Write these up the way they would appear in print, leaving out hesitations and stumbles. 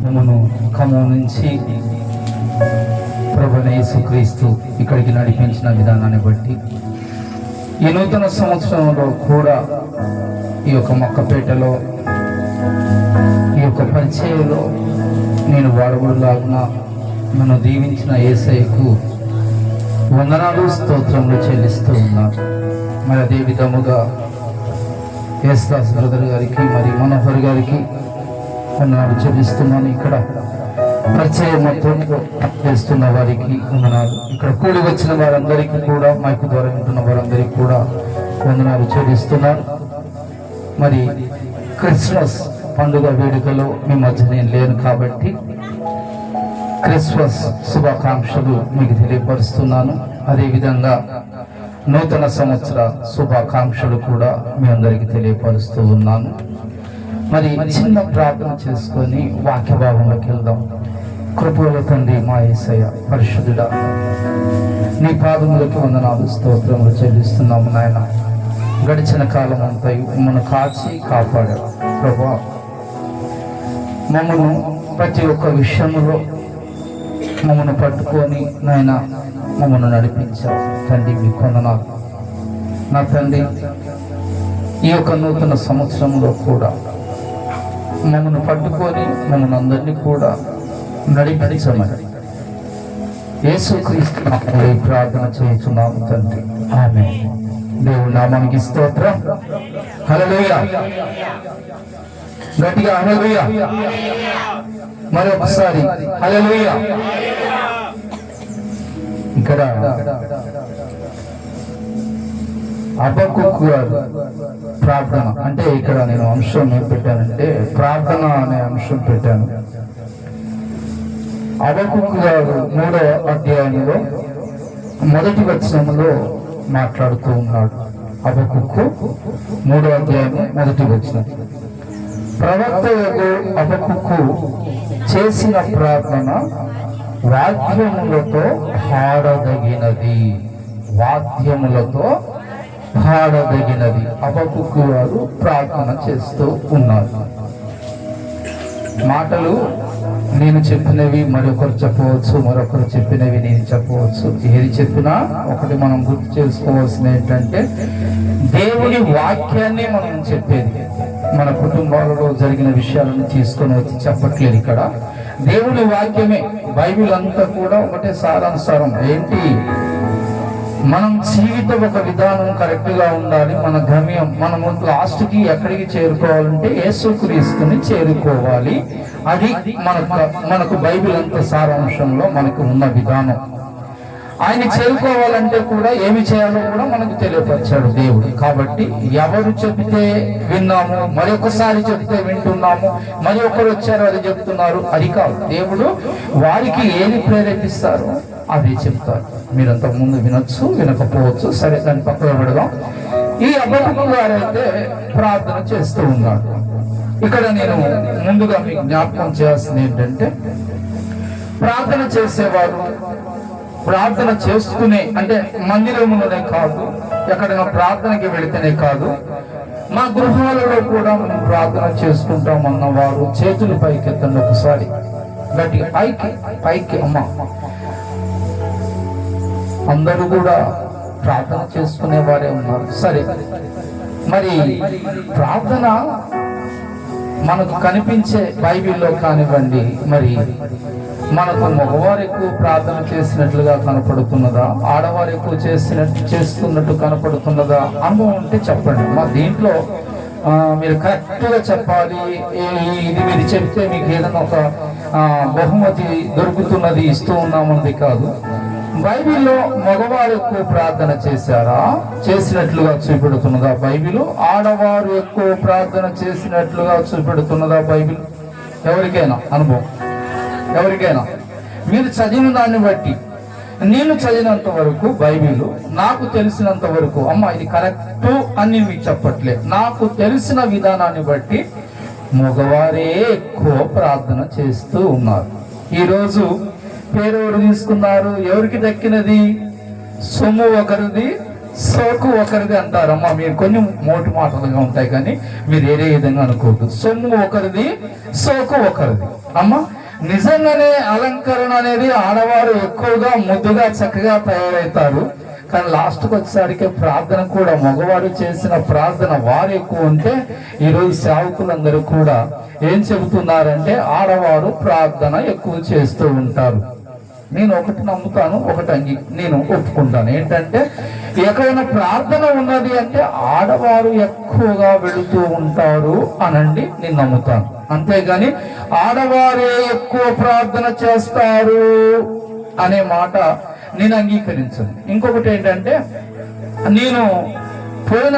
మమ్మను ఖమ్మం నుంచి ప్రభువైన యేసుక్రీస్తు ఇక్కడికి నడిపించిన విధానాన్ని బట్టి ఈ నూతన సంవత్సరంలో కూడా ఈ యొక్క మొక్కపేటలో ఈ యొక్క పరిచయంలో నేను వాడబడులాగున నన్ను దీవించిన యేసయ్యకు వందనాలు స్తోత్రములు చెల్లిస్తూ ఉన్నాను. మరి అదే విధముగా యేసుదాస్ బ్రదర్ గారికి మరి మనోహర్ గారికి వందనాలు చెల్లిస్తున్నాను. ఇక్కడ పరిచయం మొత్తంలో చేస్తున్న వారికి వందనాలు, ఇక్కడ కూడి వచ్చిన వారందరికీ కూడా, మైకు ద్వారా వింటున్న వారందరికీ కూడా వందనాలు చెల్లిస్తున్నాను. మరి క్రిస్మస్ పండుగ వేడుకలో మీ మధ్య నేను లేను కాబట్టి క్రిస్మస్ శుభాకాంక్షలు మీకు తెలియపరుస్తున్నాను. అదేవిధంగా నూతన సంవత్సర శుభాకాంక్షలు కూడా మీ అందరికీ తెలియపరుస్తూ ఉన్నాను. మరి చిన్న ప్రార్థన చేసుకొని వాక్య భాగంలోకి వెళ్దాం. కృపల తండ్రి మా యేసయ్య పరిశుద్ధుడా, నీ పాదములకి వందనాలు స్తోత్రములు చెల్లిస్తున్నాము నాయన. గడిచిన కాలం అంతా మమ్మల్ని కాచి కాపాడావు ప్రభువా. మమ్మను ప్రతి ఒక్క విషయంలో మమ్మల్ని పట్టుకొని నాయన మమ్మల్ని నడిపించావు తండ్రి, మీకు వందనాలు నా తండ్రి. ఈ యొక్క నూతన సంవత్సరంలో కూడా మమ్మల్ని పట్టుకొని మమ్మల్ని అందరినీ కూడా నడిపించమని యేసుక్రీస్తు నామములో ప్రార్థన చేస్తున్నాము తండ్రి, ఆమేన్. దేవుని నామానికి స్తోత్రం. హల్లెలూయా. గట్టిగా హల్లెలూయా. మరొకసారి హల్లెలూయా. ఇక్కడ హబక్కూకు ప్రార్థన అంటే ఇక్కడ నేను అంశం ఏం పెట్టానంటే ప్రార్థన అనే అంశం పెట్టాను. హబక్కూకు గారు 3వ అధ్యాయంలో మొదటి వచనంలో మాట్లాడుతూ ఉన్నాడు. హబక్కూకు 3వ అధ్యాయం మొదటి వచనం. ప్రవక్త హబక్కూకు చేసిన ప్రార్థన వాద్యములతో పాడదగినది, వాద్యములతో పాడదగినది. హబక్కూకు వారు ప్రార్థన చేస్తూ ఉన్నారు. మాటలు నేను చెప్పినవి మరొకరు చెప్పవచ్చు, మరొకరు చెప్పినవి నేను చెప్పవచ్చు. ఏది చెప్పినా ఒకటి మనం గుర్తు చేసుకోవాల్సింది ఏంటంటే దేవుని వాక్యాన్ని మనం చెప్పేది. మన కుటుంబాలలో జరిగిన విషయాలను తీసుకొని వచ్చి చెప్పట్లేదు. ఇక్కడ దేవుని వాక్యమే. బైబిల్ అంతా కూడా ఒకటే సారాంశారం ఏంటి? మనం జీవితం ఒక విధానం కరెక్ట్ గా ఉండాలి. మన గమ్యం మనము లాస్ట్కి ఎక్కడికి చేరుకోవాలంటే యేసుక్రీస్తుని చేరుకోవాలి. అది మనకు బైబిల్ అంత సారాంశంలో మనకు ఉన్న విధానం. ఆయన చేరుకోవాలంటే కూడా ఏమి చేయాలో కూడా మనకు తెలియపరిచాడు దేవుడు. కాబట్టి ఎవరు చెబితే విన్నాము, మరొకసారి చెప్తే వింటున్నాము, మరి ఒకరు వచ్చారు అది చెప్తున్నారు, అది కాదు. దేవుడు వారికి ఏది ప్రేరేపిస్తారో అదే చెప్తారు. మీరు అంతకు ముందు వినొచ్చు, వినకపోవచ్చు, సరే దాన్ని పక్కన పెడదాం. ఈ హబక్కూకు గారైతే ప్రార్థన చేస్తూ ఉన్నాడు. ఇక్కడ నేను ముందుగా మీకు జ్ఞాపకం చేయాల్సింది ఏంటంటే ప్రార్థన చేసేవారు ప్రార్థన చేసుకునే అంటే మందిరంలోనే కాదు, ఎక్కడైనా ప్రార్థనకి వెళితేనే కాదు, మా గృహాలలో కూడా మేము ప్రార్థన చేసుకుంటాం అన్నవారు చేతులు పైకెత్తండి ఒకసారి గట్టిగా. పైకి అమ్మ. అందరూ కూడా ప్రార్థన చేసుకునే వారే ఉన్నారు. సరే, మరి ప్రార్థన మనకు కనిపించే బైబిల్లో కానివ్వండి, మరి మనకు మగవారు ఎక్కువ ప్రార్థన చేసినట్లుగా కనపడుతున్నదా, ఆడవారు ఎక్కువ చేస్తున్నట్టు కనపడుతున్నదా? అనుభవం ఉంటే చెప్పండి. మా దీంట్లో మీరు కరెక్ట్గా చెప్పాలి. ఇది మీరు చెప్తే మీకు ఏదైనా ఒక బహుమతి దొరుకుతున్నది ఇస్తూ ఉన్నామన్నది కాదు. బైబిల్లో మగవారు ఎక్కువ ప్రార్థన చేసినట్లుగా చూపెడుతున్నదా బైబిల్? ఆడవారు ఎక్కువ ప్రార్థన చేసినట్లుగా చూపెడుతున్నదా బైబిల్? ఎవరికైనా అనుభవం? ఎవరికైనా? మీరు చదివిన దాన్ని బట్టి, నేను చదివినంత వరకు బైబిల్ నాకు తెలిసినంత వరకు, అమ్మ ఇది కరెక్ట్ అని మీకు చెప్పట్లే, నాకు తెలిసిన విధానాన్ని బట్టి మగవారే ఎక్కువ ప్రార్థన చేస్తూ ఉన్నారు. ఈరోజు పేరు ఎవరు తీసుకున్నారు? ఎవరికి దక్కినది? సొమ్ము ఒకరిది, సోకు ఒకరిది అంటారమ్మా. మీరు కొన్ని మోటి మాటలుగా ఉంటాయి కానీ మీరు ఏదే విధంగా అనుకోవద్దు. సొమ్ము ఒకరిది, సోకు ఒకరిది. అమ్మా, నిజంగానే అలంకరణ అనేది ఆడవారు ఎక్కువగా ముద్దుగా చక్కగా తయారవుతారు. కానీ లాస్ట్కి వచ్చేసరికి ప్రార్థన కూడా మగవారు చేసిన ప్రార్థన వారు ఎక్కువ ఉంటే ఈరోజు సేవకులందరూ కూడా ఏం చెబుతున్నారంటే ఆడవారు ప్రార్థన ఎక్కువ చేస్తూ ఉంటారు. నేను ఒకటి నమ్ముతాను, ఒకటి నేను ఒప్పుకుంటాను. ఏంటంటే ఎక్కడైనా ప్రార్థన ఉన్నది అంటే ఆడవారు ఎక్కువగా వెళుతూ ఉంటారు అనండి నేను నమ్ముతాను. అంతేగాని ఆడవారే ఎక్కువ ప్రార్థన చేస్తారు అనే మాట నేను అంగీకరించను. ఇంకొకటి ఏంటంటే నేను పోయిన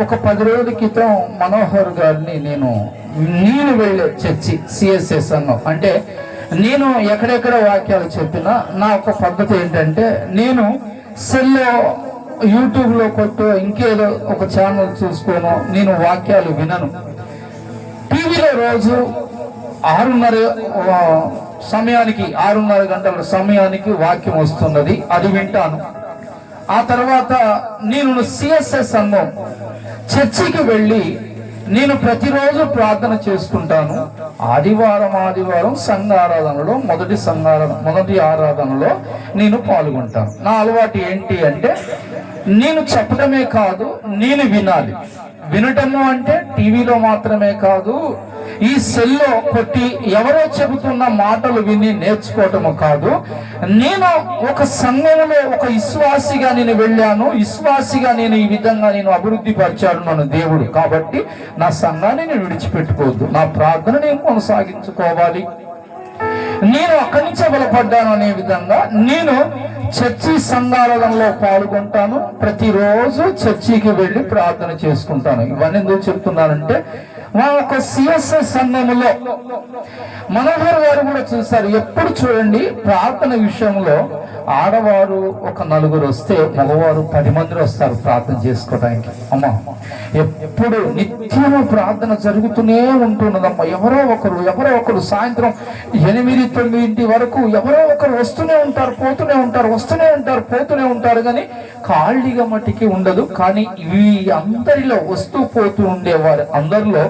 ఒక 10 రోజుల క్రితం మనోహర్ గారిని నేను వెళ్ళే చర్చి సిఎస్ఎస్ అన్నాం. అంటే నేను ఎక్కడెక్కడ వాక్యాలు చెప్పినా నా ఒక పద్ధతి ఏంటంటే నేను సెల్లో యూట్యూబ్లో కొట్టు ఇంకేదో ఒక ఛానల్ చూసుకోను, నేను వాక్యాలు వినను. టీవీలో రోజు 6:30 గంటల సమయానికి వాక్యం వస్తున్నది, అది వింటాను. ఆ తర్వాత నేను సిఎస్ఎస్ అన్నాం చర్చికి వెళ్ళి నేను ప్రతిరోజు ప్రార్థన చేసుకుంటాను. ఆదివారం సంఘారాధనలో మొదటి ఆరాధనలో నేను పాల్గొంటాను. నా అలవాటు ఏంటి అంటే నేను చెప్పడమే కాదు, నేను వినాలి. వినటము అంటే టీవీలో మాత్రమే కాదు, ఈ సెల్లో కొట్టి ఎవరో చెబుతున్న మాటలు విని నేర్చుకోవటము కాదు. నేను ఒక సంఘంలో ఒక విశ్వాసిగా నేను వెళ్ళాను, విశ్వాసిగా నేను ఈ విధంగా నేను అభివృద్ధి పరిచాడు నన్ను దేవుడు. కాబట్టి నా సంఘాన్ని నేను విడిచిపెట్టుకోవద్దు, నా ప్రార్థన నేను కొనసాగించుకోవాలి. నేను అక్కడి నుంచే బలపడ్డాను అనే విధంగా నేను చర్చి సంఘాలలో పాల్గొంటాను. ప్రతిరోజు చర్చికి వెళ్ళి ప్రార్థన చేసుకుంటాను. ఇవన్నీ ఎందుకు చెప్తున్నానంటే మా ఒక సిఎస్ఎస్ సంఘములో మనోహర్ గారు కూడా చూశారు. ఎప్పుడు చూడండి ప్రార్థన విషయంలో ఆడవారు ఒక 4 వస్తే మగవారు 10 మంది వస్తారు ప్రార్థన చేసుకోవడానికి. అమ్మా, ఎప్పుడు నిత్యము ప్రార్థన జరుగుతూనే ఉంటున్నదమ్మా. ఎవరో ఒకరు సాయంత్రం 8-9 వరకు ఎవరో ఒకరు వస్తూనే ఉంటారు, పోతూనే ఉంటారు కానీ ఖాళీగా మట్టికి ఉండదు. కానీ ఈ అందరిలో వస్తూ పోతూ ఉండేవారు అందరిలో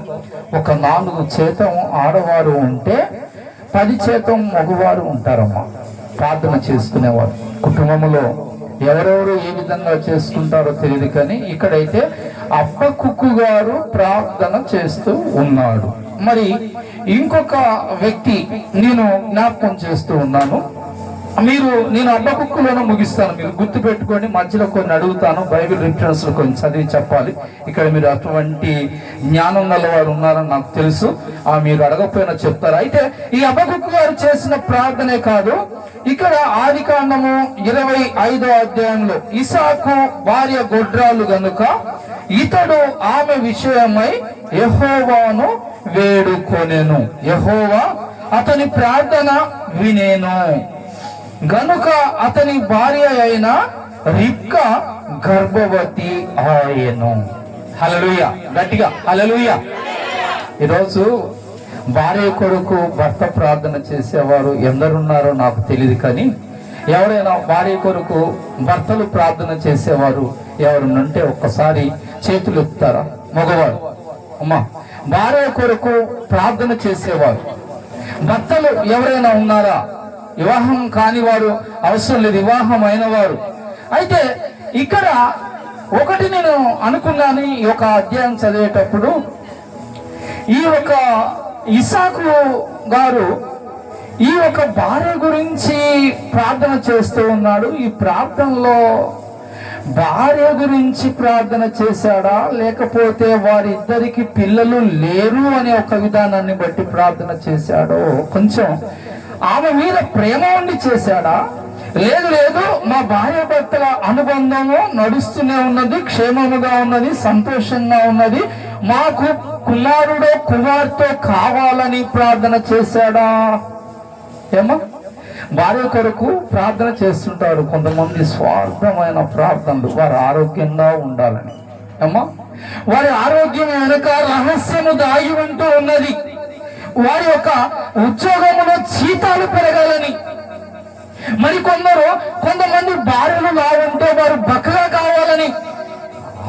ఒక 4% ఆడవారు ఉంటే 10% మగవారు ఉంటారమ్మా ప్రార్థన చేసుకునేవారు. కుటుంబంలో ఎవరెవరు ఏ విధంగా చేసుకుంటారో తెలియదు కానీ ఇక్కడైతే అబ్బకుక్కు గారు ప్రార్థన చేస్తూ ఉన్నాడు. మరి ఇంకొక వ్యక్తి నేను జ్ఞాపకం చేస్తూ ఉన్నాను. నేను అబ్బకుక్కులోనే ముగిస్తాను, మీరు గుర్తు పెట్టుకొని మధ్యలో కొన్ని అడుగుతాను. బైబిల్ రిఫరెన్స్ లో కొన్ని చదివి చెప్పాలి. ఇక్కడ మీరు అటువంటి జ్ఞానం గలవారు ఉన్నారని నాకు తెలుసు, మీరు అడగకపోయినా చెప్తారు. అయితే ఈ అబ్బకుక్కు గారు చేసిన ప్రార్థనే కాదు, ఇక్కడ ఆదికాండము 25వ అధ్యాయంలో ఇసాకు భార్య గొడ్రాలు గనుక ఇతడు ఆమె విషయమై యెహోవాను వేడుకొనెను, యెహోవా అతని ప్రార్థన వినేను గనుక అతని భార్య అయిన రిబ్కా గర్భవతి ఆయెను. హల్లెలూయా, గట్టిగా హల్లెలూయా. ఈరోజు భార్య కొరకు భర్త ప్రార్థన చేసేవారు ఎందరున్నారో నాకు తెలియదు కానీ ఎవరైనా భార్య కొరకు భర్తలు ప్రార్థన చేసేవారు ఎవరున్నంటే ఒక్కసారి చేతులు ఎత్తుతారా? మగవారు అమ్మా, భార్య కొరకు ప్రార్థన చేసేవారు భర్తలు ఎవరైనా ఉన్నారా? వివాహం కాని వారు అవసరం లేదు, వివాహం అయిన వారు. అయితే ఇక్కడ ఒకటి నేను అనుకున్నాను, ఈ ఒక అధ్యాయం చదివేటప్పుడు ఈ ఒక ఇసాకు గారు ఈ ఒక భార్య గురించి ప్రార్థన చేస్తూ ఉన్నాడు. ఈ ప్రార్థనలో భార్య గురించి ప్రార్థన చేశాడా, లేకపోతే వారిద్దరికి పిల్లలు లేరు అనే ఒక విధానాన్ని బట్టి ప్రార్థన చేశాడో, కొంచెం ఆమె మీద ప్రేమ ఉండి చేశాడా, లేదు మా భార్య భర్తల అనుబంధము నడుస్తూనే ఉన్నది, క్షేమముగా ఉన్నది, సంతోషంగా ఉన్నది, మాకు కుమారుడో కుమార్తె కావాలని ప్రార్థన చేశాడా? ఏమో భార్య కొరకు ప్రార్థన చేస్తుంటారు కొంతమంది, స్వార్థమైన ప్రార్థనలు, వారు ఆరోగ్యంగా ఉండాలని. ఏమో వారి ఆరోగ్యం వెనుక రహస్యము దాగి ఉంటూ ఉన్నది, వారి యొక్క ఉద్యోగంలో జీతాలు పెరగాలని. మరి కొంతమంది భార్యలు లాగుంటే వారు బక్కగా కావాలని.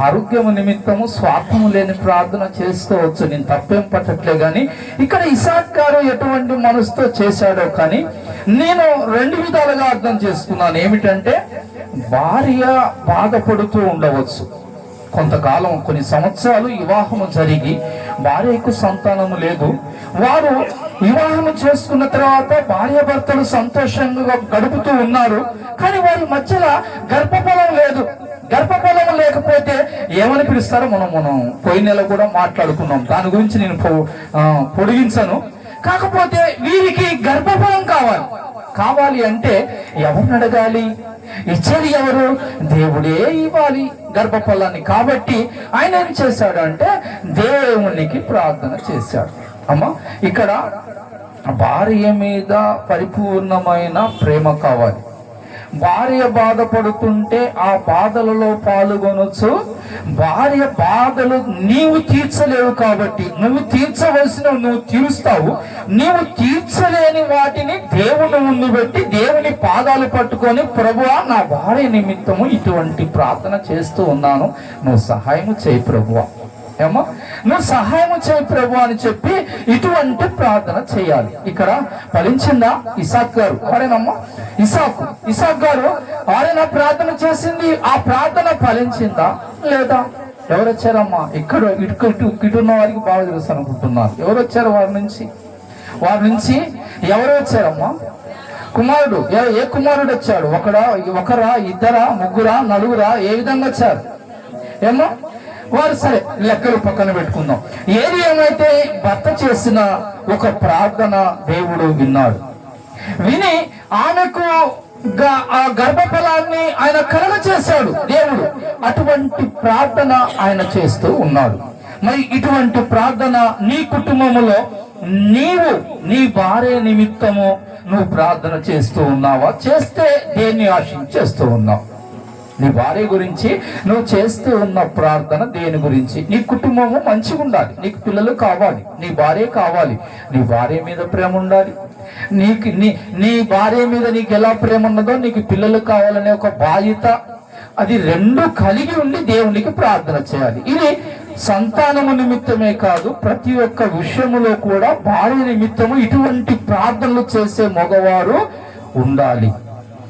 ఆరోగ్యము నిమిత్తము స్వార్థము లేని ప్రార్థన చేసుకోవచ్చు, నేను తప్పేం పట్టట్లే. కానీ ఇక్కడ ఇసాక్ గారు ఎటువంటి మనసుతో చేశాడో కానీ నేను రెండు విధాలుగా అర్థం చేసుకున్నాను. ఏమిటంటే, భార్య బాధపడుతూ ఉండవచ్చు, కొంతకాలం కొన్ని సంవత్సరాలు వివాహము జరిగి భార్యకు సంతానము లేదు, వారు వివాహం చేసుకున్న తర్వాత భార్యాభర్తలు సంతోషంగా గడుపుతూ ఉన్నారు, కానీ వారి మధ్యలో గర్భఫలం లేదు. గర్భఫలం లేకపోతే ఏమని పిలుస్తారో మనం పోయిన నెల కూడా మాట్లాడుకున్నాం, దాని గురించి నేను పొడిగించను. కాకపోతే వీరికి గర్భఫలం కావాలి అంటే ఎవరిని అడగాలి? ఇచ్చేది ఎవరు? దేవుడే ఇవ్వాలి గర్భఫలాన్ని. కాబట్టి ఆయన ఏం చేశాడు అంటే దేవునికి ప్రార్థన చేశాడు. అమ్మ, ఇక్కడ భార్య మీద పరిపూర్ణమైన ప్రేమ కావాలి. భార్య బాధపడుతుంటే ఆ బాధలలో పాల్గొనొచ్చు. భార్య బాధలు నీవు తీర్చలేవు కాబట్టి నువ్వు తీర్చవలసిన నువ్వు తీరుస్తావు. నీవు తీర్చలేని వాటిని దేవుని ముందు పెట్టి దేవుని పాదాలు పట్టుకొని, ప్రభువా నా భార్య నిమిత్తము ఇటువంటి ప్రార్థన చేస్తూ ఉన్నాను, నువ్వు సహాయం చేయి ప్రభువా, ఏమో నువ్వు సహాయం చేయి ప్రభు అని చెప్పి ఇటువంటి ప్రార్థన చేయాలి. ఇక్కడ ఫలించిందా? ఇసాక్ గారు వారేనమ్మా, ఇసాక్ గారు వారైనా ప్రార్థన చేసింది, ఆ ప్రార్థన ఫలించిందా లేదా? ఎవరు వచ్చారమ్మా? ఇక్కడ ఇటున్న వారికి బాగా తెలుసు అనుకుంటున్నారు. ఎవరు వచ్చారు వారి నుంచి ఎవరు వచ్చారమ్మా? కుమారుడు. ఏ కుమారుడు వచ్చాడు? ఒకరా, ఇద్దరా, ముగ్గురా, నలుగురా? ఏ విధంగా వచ్చారు ఏమో వారు? సరే, లెక్కలు పక్కన పెట్టుకుందాం. ఏది ఏమైతే భర్త చేసిన ఒక ప్రార్థన దేవుడు విన్నాడు. విని ఆమెకు ఆ గర్భఫలాన్ని ఆయన కలగ చేశాడు దేవుడు. అటువంటి ప్రార్థన ఆయన చేస్తూ ఉన్నాడు. మరి ఇటువంటి ప్రార్థన నీ కుటుంబములో నీవు నీ భార్య నిమిత్తము నువ్వు ప్రార్థన చేస్తూ ఉన్నావా? చేస్తే దేన్ని ఆశించి చేస్తూ ఉన్నావు? నీ భార్య గురించి నువ్వు చేస్తూ ఉన్న ప్రార్థన దేని గురించి? నీ కుటుంబము మంచిగా ఉండాలి, నీకు పిల్లలు కావాలి, నీ భార్య కావాలి, నీ భార్య మీద ప్రేమ ఉండాలి. నీ భార్య మీద నీకు ఎలా ప్రేమ ఉన్నదో నీకు పిల్లలు కావాలనే ఒక బాధ్యత, అది రెండు కలిగి ఉండి దేవునికి ప్రార్థన చేయాలి. ఇది సంతానము నిమిత్తమే కాదు, ప్రతి ఒక్క విషయములో కూడా భార్య నిమిత్తము ఇటువంటి ప్రార్థనలు చేసే మగవారు ఉండాలి.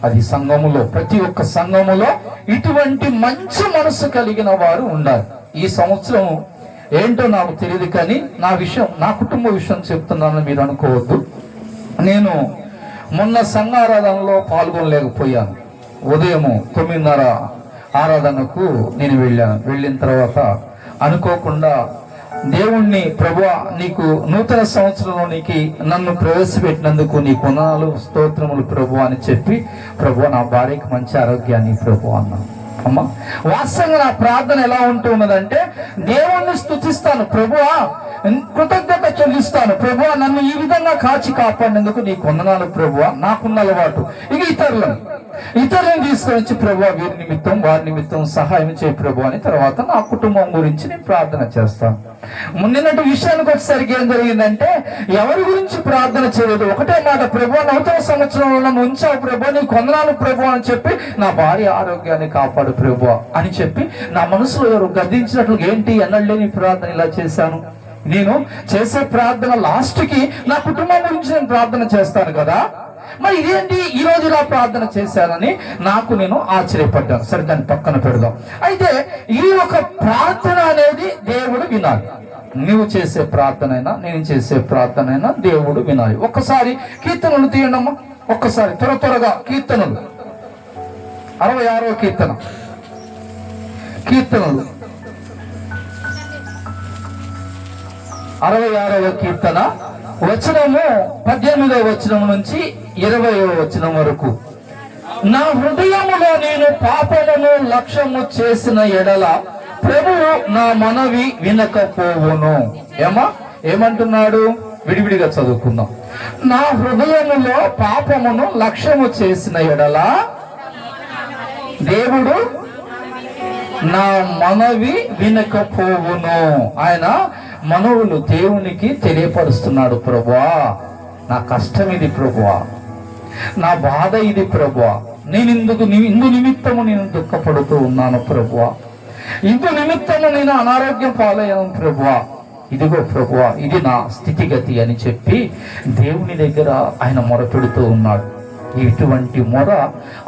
అది సంఘములో, ప్రతి ఒక్క సంఘములో ఇటువంటి మంచి మనసు కలిగిన వారు ఉండాలి. ఈ సంవత్సరం ఏంటో నాకు తెలియదు, కానీ నా కుటుంబ విషయం చెప్తున్నానని మీరు అనుకోవద్దు. నేను మొన్న సంఘ ఆరాధనలో పాల్గొనలేకపోయాను. ఉదయం 9:30 ఆరాధనకు నేను వెళ్ళిన తర్వాత అనుకోకుండా దేవుణ్ణి, ప్రభువా నీకు నూతన సంవత్సరంలోనికి నన్ను ప్రవేశపెట్టినందుకు నీ వందనాలు, స్తోత్రములు ప్రభు అని చెప్పి, ప్రభు నా భార్యకి మంచి ఆరోగ్యాన్ని ప్రభు అన్నాను. అమ్మ, వాస్తవంగా నా ప్రార్థన ఎలా ఉంటున్నదంటే, దేవుణ్ణి స్తుతిస్తాను, ప్రభువా కృతజ్ఞత చెల్లిస్తాను, ప్రభువా నన్ను ఈ విధంగా కాచి కాపాడినందుకు నీకు వందనాలు ప్రభువా. నాకున్న అలవాటు ఇక ఇతరులను తీసుకొని వచ్చి, ప్రభువా వీరి నిమిత్తం వారి నిమిత్తం సహాయం చేయి ప్రభు అని తర్వాత నా కుటుంబం గురించి నేను ప్రార్థన చేస్తాను. నిన్నటి విషయానికి వచ్చేసరికి ఏం జరిగిందంటే, ఎవరి గురించి ప్రార్థన చేయలేదు, ఒకటే మాట, ప్రభువా నూతన సంవత్సరంలో నన్ను ఉంచావు ప్రభువా, నీకు వందనాలు ప్రభు అని చెప్పి, నా భార్య ఆరోగ్యాన్ని కాపాడు ప్రభువా అని చెప్పి, నా మనసులో ఎవరు గద్దించినట్లు, ఏంటి ఎన్నడలేని ప్రార్థన ఇలా చేశాను. నేను చేసే ప్రార్థన లాస్ట్కి నా కుటుంబం గురించి నేను ప్రార్థన చేస్తాను కదా, మరి ఇదేంటి ఈ రోజు ఇలా ప్రార్థన చేశానని నేను ఆశ్చర్యపడ్డాను. సరే, దాన్ని పక్కన పెడదాం. అయితే ఈ ఒక ప్రార్థన అనేది దేవుడు వినాలి. నువ్వు చేసే ప్రార్థనైనా నేను చేసే ప్రార్థనైనా దేవుడు వినాలి. ఒక్కసారి కీర్తనలు తీయండమ్మా, ఒక్కసారి త్వరగా కీర్తనలు 66వ కీర్తనలు 66వ కీర్తన వచనము 18వ వచనం నుంచి 20వ వచనం వరకు. నా హృదయములో నేను పాపమును లక్ష్యము చేసిన ఎడల ప్రభువు నా మనవి వినకపోవును. ఏమంటున్నాడు? విడివిడిగా చదువుకుందాం. నా హృదయములో పాపమును లక్ష్యము చేసిన ఎడల దేవుడు నా మనవి వినకపోవును. ఆయన మనవులు దేవునికి తెలియపరుస్తున్నాడు, ప్రభువా నా కష్టం ఇది ప్రభువా, నా బాధ ఇది ప్రభువా, ఇందు నిమిత్తము నేను దుఃఖపడుతూ ఉన్నాను ప్రభువా, ఇందు నిమిత్తము నేను అనారోగ్యం పాలయ్యాను ప్రభువా, ఇదిగో ప్రభువా ఇది నా స్థితిగతి అని చెప్పి దేవుని దగ్గర ఆయన మొరపెడుతూ ఉన్నాడు. ఇటువంటి మొర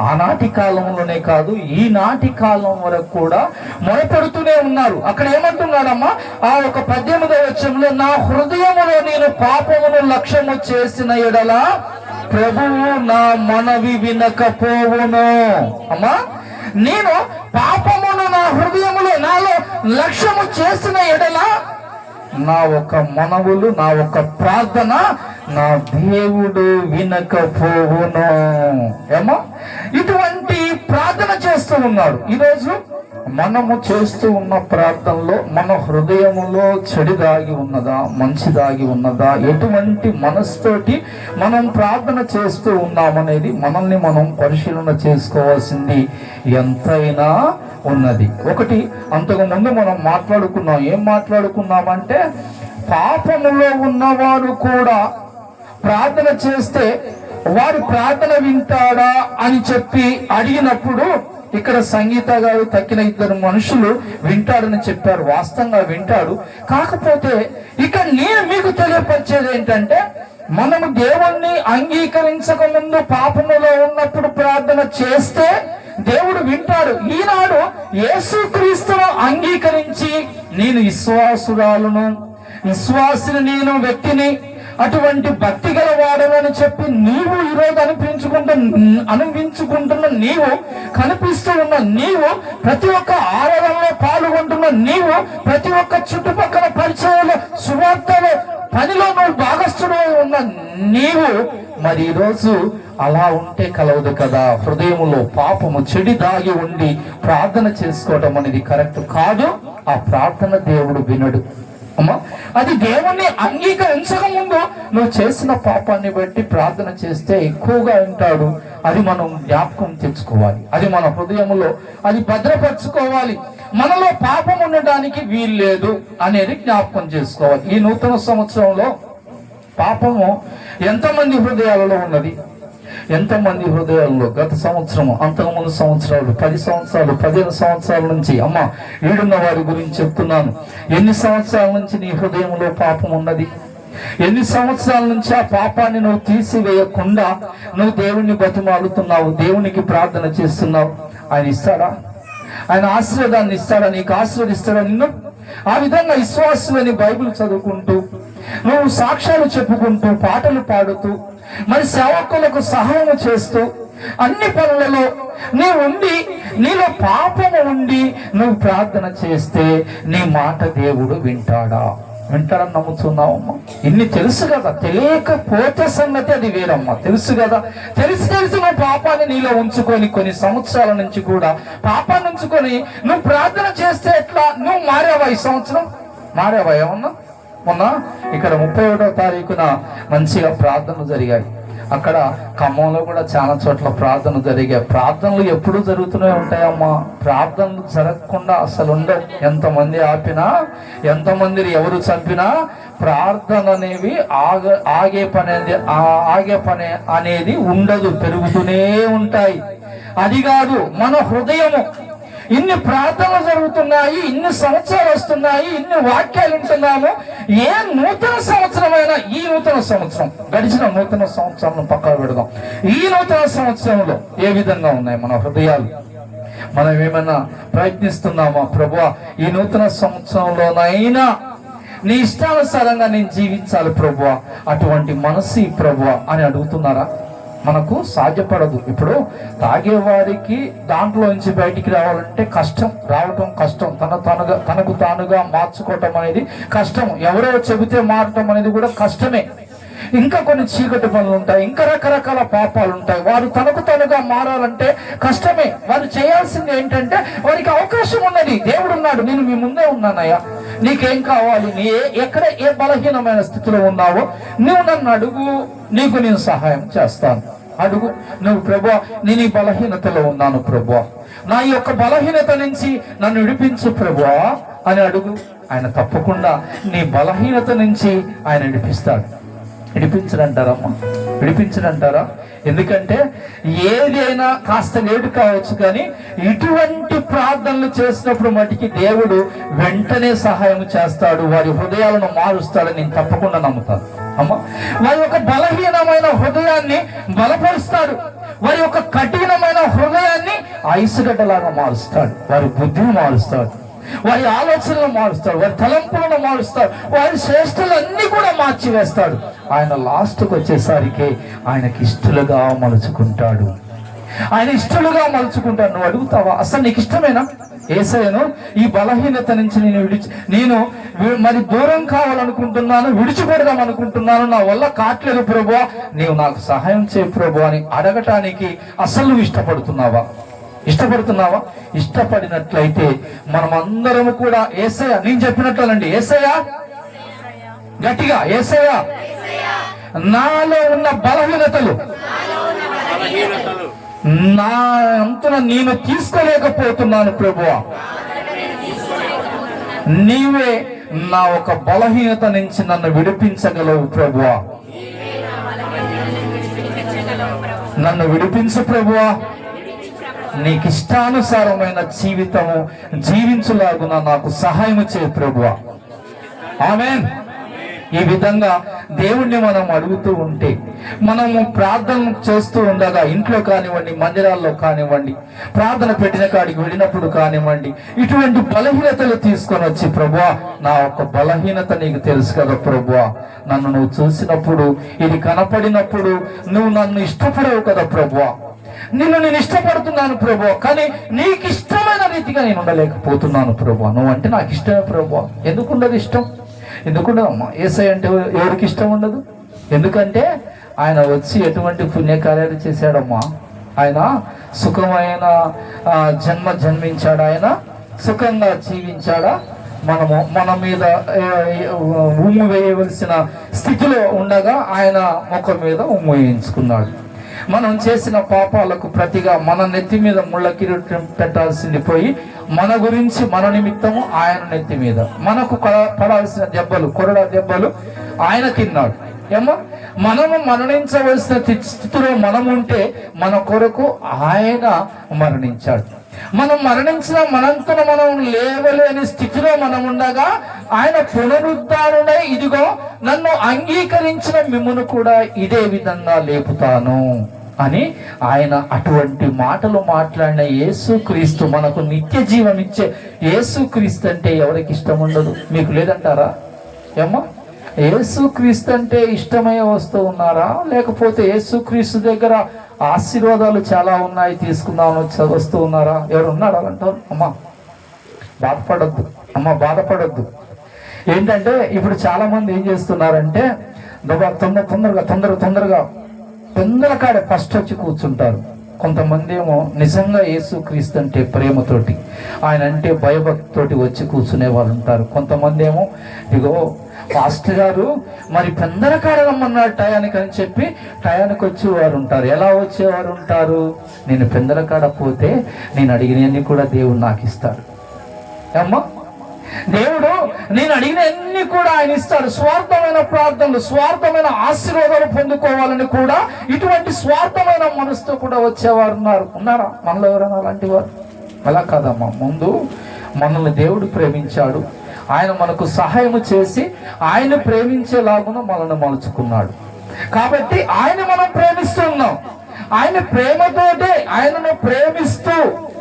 ఆనాటి కాలంలోనే కాదు, ఈనాటి కాలం వరకు కూడా మొరపెడుతూనే ఉన్నారు. అక్కడ ఏమంటున్నాడమ్మా, ఆ ఒక 18వ వచనంలో, నా హృదయములో నేను పాపమును లక్ష్యము చేసిన ఎడల ప్రభువు నా మనవి వినకపోవును. అమ్మా, నేను పాపమును నా హృదయములో నాలో లక్ష్యము చేసిన ఎడల నా ఒక మనవులు, నా ఒక ప్రార్థన నా దేవుడు వినకపోవును. ఏమో ఇటువంటి ప్రార్థన చేస్తూ ఉన్నాడు. ఈరోజు మనము చేస్తూ ఉన్న ప్రార్థనలో మన హృదయములో చెడు దాగి ఉన్నదా, మంచి దాగి ఉన్నదా, ఎటువంటి మనసుతోటి మనం ప్రార్థన చేస్తూ ఉన్నామనేది మనల్ని మనం పరిశీలన చేసుకోవాల్సింది ఎంతైనా ఉన్నది. ఒకటి, అంతకు ముందు మనం మాట్లాడుకున్నాం. ఏం మాట్లాడుకున్నామంటే, పాపములో ఉన్నవారు కూడా ప్రార్థన చేస్తే వారి ప్రార్థన వింటాడా అని చెప్పి అడిగినప్పుడు ఇక్కడ సంగీత గారు తక్కిన 2 మనుషులు వింటాడని చెప్పారు. వాస్తవంగా వింటాడు. కాకపోతే ఇక్కడ నేను మీకు తెలియపరిచేది ఏంటంటే, మనము దేవుణ్ణి అంగీకరించక ముందు పాపములో ఉన్నప్పుడు ప్రార్థన చేస్తే దేవుడు వింటాడు. ఈనాడు యేసుక్రీస్తును అంగీకరించి నేను విశ్వాసిని నేను వ్యక్తిని, అటువంటి భక్తి గల వాడని చెప్పి నీవు ఈరోజు అనిపించుకుంటున్న నీవు, కనిపిస్తూ ఉన్న నీవు, ప్రతి ఒక్క ఆరాధనలో పాల్గొంటున్న నీవు, ప్రతి ఒక్క చుట్టుపక్కల పరిచయాలు సువార్తలు పనిలో నువ్వు భాగస్థుడు ఉన్న నీవు, మరి ఈరోజు అలా ఉంటే కలవదు కదా. హృదయములో పాపము చెడి దాగి ఉండి ప్రార్థన చేసుకోవడం అనేది కరెక్ట్ కాదు. ఆ ప్రార్థన దేవుడు వినడు. అమ్మా, అది దేవుణ్ణి అంగీకరించక ముందు నువ్వు చేసిన పాపాన్ని బట్టి ప్రార్థన చేస్తే ఎక్కువగా వింటాడు. అది మనం జ్ఞాపకం తెచ్చుకోవాలి. అది మన హృదయంలో అది భద్రపరచుకోవాలి. మనలో పాపం ఉండడానికి వీల్లేదు అనేది జ్ఞాపకం చేసుకోవాలి. ఈ నూతన సంవత్సరంలో పాపము ఎంతమంది హృదయాలలో ఉన్నది? ఎంతమంది హృదయాల్లో గత సంవత్సరం, అంతకుముందు సంవత్సరాలు, 10 సంవత్సరాలు, 15 సంవత్సరాల నుంచి, అమ్మ ఈడున్న వారి గురించి చెప్తున్నాను, ఎన్ని సంవత్సరాల నుంచి నీ హృదయంలో పాపం ఉన్నది? ఎన్ని సంవత్సరాల నుంచి ఆ పాపాన్ని నువ్వు తీసివేయకుండా నువ్వు దేవుణ్ణి బతిమాలుతున్నావు, దేవునికి ప్రార్థన చేస్తున్నావు? ఆయన ఇస్తాడా? ఆయన ఆశీర్వాదాన్ని ఇస్తాడా? నీకు ఆశీర్వదిస్తాడా నిన్ను? ఆ విధంగా విశ్వాసులని బైబిల్ చదువుకుంటూ, నువ్వు సాక్ష్యాలు చెప్పుకుంటూ, పాటలు పాడుతూ, మరి సేవకులకు సహాయం చేస్తూ, అన్ని పనులలో నీవు ఉండి, నీలో పాపము ఉండి నువ్వు ప్రార్థన చేస్తే నీ మాట దేవుడు వింటాడా? వింటాడని నమ్ముతున్నావమ్మా? ఇన్ని తెలుసు కదా, తెలియకపోతే సంగతి అది వేరమ్మా. తెలుసు కదా, తెలిసి నువ్వు పాపాన్ని నీలో ఉంచుకొని కొన్ని సంవత్సరాల నుంచి కూడా పాపాన్ని ఉంచుకొని నువ్వు ప్రార్థన చేస్తే ఎట్లా? నువ్వు మారావా? ఈ సంవత్సరం మారావా? ఏమన్నా మొన్న ఇక్కడ 31వ తారీఖున మంచిగా ప్రార్థనలు జరిగాయి. అక్కడ ఖమ్మంలో కూడా చాలా చోట్ల ప్రార్థనలు జరిగాయి. ప్రార్థనలు ఎప్పుడు జరుగుతూనే ఉంటాయమ్మా. ప్రార్థనలు జరగకుండా అసలు ఉండవు. ఎంతమంది ఆపినా, ఎంతమందిని ఎవరు చంపినా ప్రార్థన అనేవి ఆగే పని అనేది ఉండదు, పెరుగుతూనే ఉంటాయి. అది కాదు మన హృదయము. ఇన్ని ప్రార్థనలు జరుగుతున్నాయి, ఇన్ని సంవత్సరాలు వస్తున్నాయి, ఇన్ని వాక్యాలు వింటున్నాము. ఏ నూతన సంవత్సరమైనా, ఈ నూతన సంవత్సరం, గడిచిన నూతన సంవత్సరం పక్కన పెడదాం, ఈ నూతన సంవత్సరంలో ఏ విధంగా ఉన్నాయి మన హృదయాలు? మనం ఏమైనా ప్రయత్నిస్తున్నామా? ప్రభువా, ఈ నూతన సంవత్సరంలోనైనా నీ ఇష్టానుసారంగా నేను జీవించాలి ప్రభువా, అటువంటి మనసు ప్రభువా అని అడుగుతున్నారా? మనకు సాధ్యపడదు. ఇప్పుడు తాగేవారికి దాంట్లో నుంచి బయటికి రావాలంటే కష్టం, రావటం కష్టం, తనకు తానుగా మార్చుకోవటం అనేది కష్టం. ఎవరో చెబితే మారటం అనేది కూడా కష్టమే. ఇంకా కొన్ని చీకటి పనులు ఉంటాయి, ఇంకా రకరకాల పాపాలు ఉంటాయి. వారు తనకు తనుగా మారాలంటే కష్టమే. వారు చేయాల్సింది ఏంటంటే, వారికి అవకాశం ఉన్నది. దేవుడు ఉన్నాడు, నేను మీ ముందే ఉన్నానయ్యా, నీకేం కావాలి, నీ ఎక్కడ ఏ బలహీనమైన స్థితిలో ఉన్నావో నువ్వు నన్ను అడుగు, నీకు నేను సహాయం చేస్తాను. అడుగు నువ్వు, ప్రభువా నేను ఈ బలహీనతలో ఉన్నాను ప్రభువా, నా యొక్క బలహీనత నుంచి నన్ను విడిపించు ప్రభువా అని అడుగు. ఆయన తప్పకుండా నీ బలహీనత నుంచి ఆయన విడిపిస్తాడు. విడిపించడంటారమ్మా? విడిపించడంటారా? ఎందుకంటే ఏదైనా కాస్త లేటు కావచ్చు, కానీ ఇటువంటి ప్రార్థనలు చేసినప్పుడు మటుకి దేవుడు వెంటనే సహాయం చేస్తాడు, వారి హృదయాలను మారుస్తాడని నేను తప్పకుండా నమ్ముతాను అమ్మా. వారి యొక్క బలహీనమైన హృదయాన్ని బలపరుస్తాడు, వారి యొక్క కఠినమైన హృదయాన్ని ఐసుగడ్డలాగా మారుస్తాడు, వారి బుద్ధిని మారుస్తాడు, వారి ఆలోచనలు మారుస్తాడు, వారి తలంపులను మారుస్తాడు, వారి శ్రేష్ఠులన్నీ కూడా మార్చివేస్తాడు. ఆయన లాస్ట్కి వచ్చేసరికి ఆయనకి ఇష్టలుగా మలుచుకుంటాడు, ఆయన ఇష్టలుగా మలుచుకుంటాడు. నువ్వు అడుగుతావా, అసలు నీకు ఇష్టమేనా యేసయ్యను? ఈ బలహీనత నుంచి నేను మరి దూరం కావాలనుకుంటున్నాను, విడిచిపెడదాం అనుకుంటున్నాను, నా వల్ల కాట్లేదు ప్రభువా, నీవు నాకు సహాయం చేయి ప్రభు అని అడగటానికి అసలు నువ్వు ఇష్టపడుతున్నావా? ఇష్టపడినట్లయితే మనమందరము కూడా యేసయ్య, నేను చెప్పినట్లండి, యేసయ్య, గట్టిగా యేసయ్య, నాలో ఉన్న బలహీనతలు నా అంతన నేను తీసుకోలేకపోతున్నాను ప్రభువా, నీవే నా ఒక బలహీనత నుంచి నన్ను విడిపించగలవు ప్రభువా, నన్ను విడిపించు ప్రభువా, నీకు ఇష్టానుసారమైన జీవితము జీవించులాగున నాకు సహాయం చేయ ప్రభువా. ఆమేన్. ఈ విధంగా దేవుణ్ణి మనం అడుగుతూ ఉంటే, మనము ప్రార్థన చేస్తూ ఉండగా, ఇంట్లో కానివ్వండి, మందిరాల్లో కానివ్వండి, ప్రార్థన పెట్టిన కాడికి వెళ్ళినప్పుడు కానివ్వండి, ఇటువంటి బలహీనతలు తీసుకొని వచ్చి, ప్రభువా నా ఒక బలహీనత నీకు తెలుసు కదా ప్రభువా, నన్ను నువ్వు చూసినప్పుడు, ఇది కనపడినప్పుడు నువ్వు నన్ను ఇష్టపడవు కదా ప్రభువా, నేను ఇష్టపడుతున్నాను ప్రభు, కానీ నీకు ఇష్టమైన రీతిగా నేను ఉండలేకపోతున్నాను ప్రభు, నువ్వు అంటే నాకు ఇష్టమే ప్రభు. ఎందుకుండదు ఇష్టం? ఎందుకుండదమ్మా? యేసయ్య అంటే ఎవరికి ఇష్టం ఉండదు? ఎందుకంటే ఆయన వచ్చి ఎటువంటి పుణ్యకార్యాలు చేశాడమ్మా? ఆయన సుఖమైన జన్మించాడా? ఆయన సుఖంగా జీవించాడా? మన మీద ఉమ్ము వేయవలసిన స్థితిలో ఉండగా ఆయన ముఖం మీద ఉమ్ము వేయించుకున్నాడు. మనం చేసిన పాపాలకు ప్రతిగా మన నెత్తి మీద ముళ్ళ కిరీటం పెట్టాల్సింది పోయి, మన గురించి మన నిమిత్తము ఆయన నెత్తి మీద మనకు పడాల్సిన దెబ్బలు, కొరడా దెబ్బలు ఆయన తిన్నాడు. ఏమో మనము మరణించవలసిన స్థితిలో మనముంటే మన కొరకు ఆయన మరణించాడు. మనం మరణించిన మనంతట మనం లేవలేని స్థితిలో మనం ఉండగా ఆయన పునరుద్ధారుడై, ఇదిగో నన్ను అంగీకరించిన మిమ్మును కూడా ఇదే విధంగా లేపుతాను అని ఆయన అటువంటి మాటలు మాట్లాడిన యేసుక్రీస్తు, మనకు నిత్య జీవం ఇచ్చే యేసుక్రీస్తు అంటే ఎవరికి ఇష్టం ఉండదు? మీకు లేదంటారా? ఏమ్మా, యేసుక్రీస్తు అంటే ఇష్టమయ్యే వస్తూ ఉన్నారా? లేకపోతే యేసుక్రీస్తు దగ్గర ఆశీర్వాదాలు చాలా ఉన్నాయి తీసుకుందామని వస్తూ ఉన్నారా? ఎవరు ఉన్నారా అంటారు? అమ్మా బాధపడద్దు. ఏంటంటే ఇప్పుడు చాలా మంది ఏం చేస్తున్నారంటే, తొందరగా కాడే ఫస్ట్ వచ్చి కూర్చుంటారు. కొంతమంది ఏమో నిజంగా యేసుక్రీస్తు అంటే ప్రేమతోటి, ఆయన అంటే భయభక్తితోటి వచ్చి కూర్చునే వాళ్ళు ఉంటారు. కొంతమంది ఏమో ఇగో పాస్టర్ గారు మరి పెందరకాడ రమ్మన్నారు టయానికి అని చెప్పి టయానికి వచ్చేవారు ఉంటారు. ఎలా వచ్చేవారు ఉంటారు? నేను పెందరకాడ పోతే నేను అడిగినవన్నీ కూడా దేవుడు నాకు ఇస్తాడు. అమ్మా, దేవుడు నేను అడిగినవన్నీ కూడా ఆయన ఇస్తాడు. స్వార్థమైన ప్రార్థనలు, స్వార్థమైన ఆశీర్వాదాలు పొందుకోవాలని కూడా ఇటువంటి స్వార్థమైన మనసుతో కూడా వచ్చేవారు ఉన్నారా? మనలో ఎవరైనా అలాంటి వారు? అలా కాదమ్మా. ముందు మనల్ని దేవుడు ప్రేమించాడు, ఆయన మనకు సహాయం చేసి ఆయన ప్రేమించేలాగున మనల్ని మలుచుకున్నాడు. కాబట్టి ఆయన మనం ప్రేమిస్తూ ఉన్నాం. ఆయన ప్రేమతోటే ఆయనను ప్రేమిస్తూ,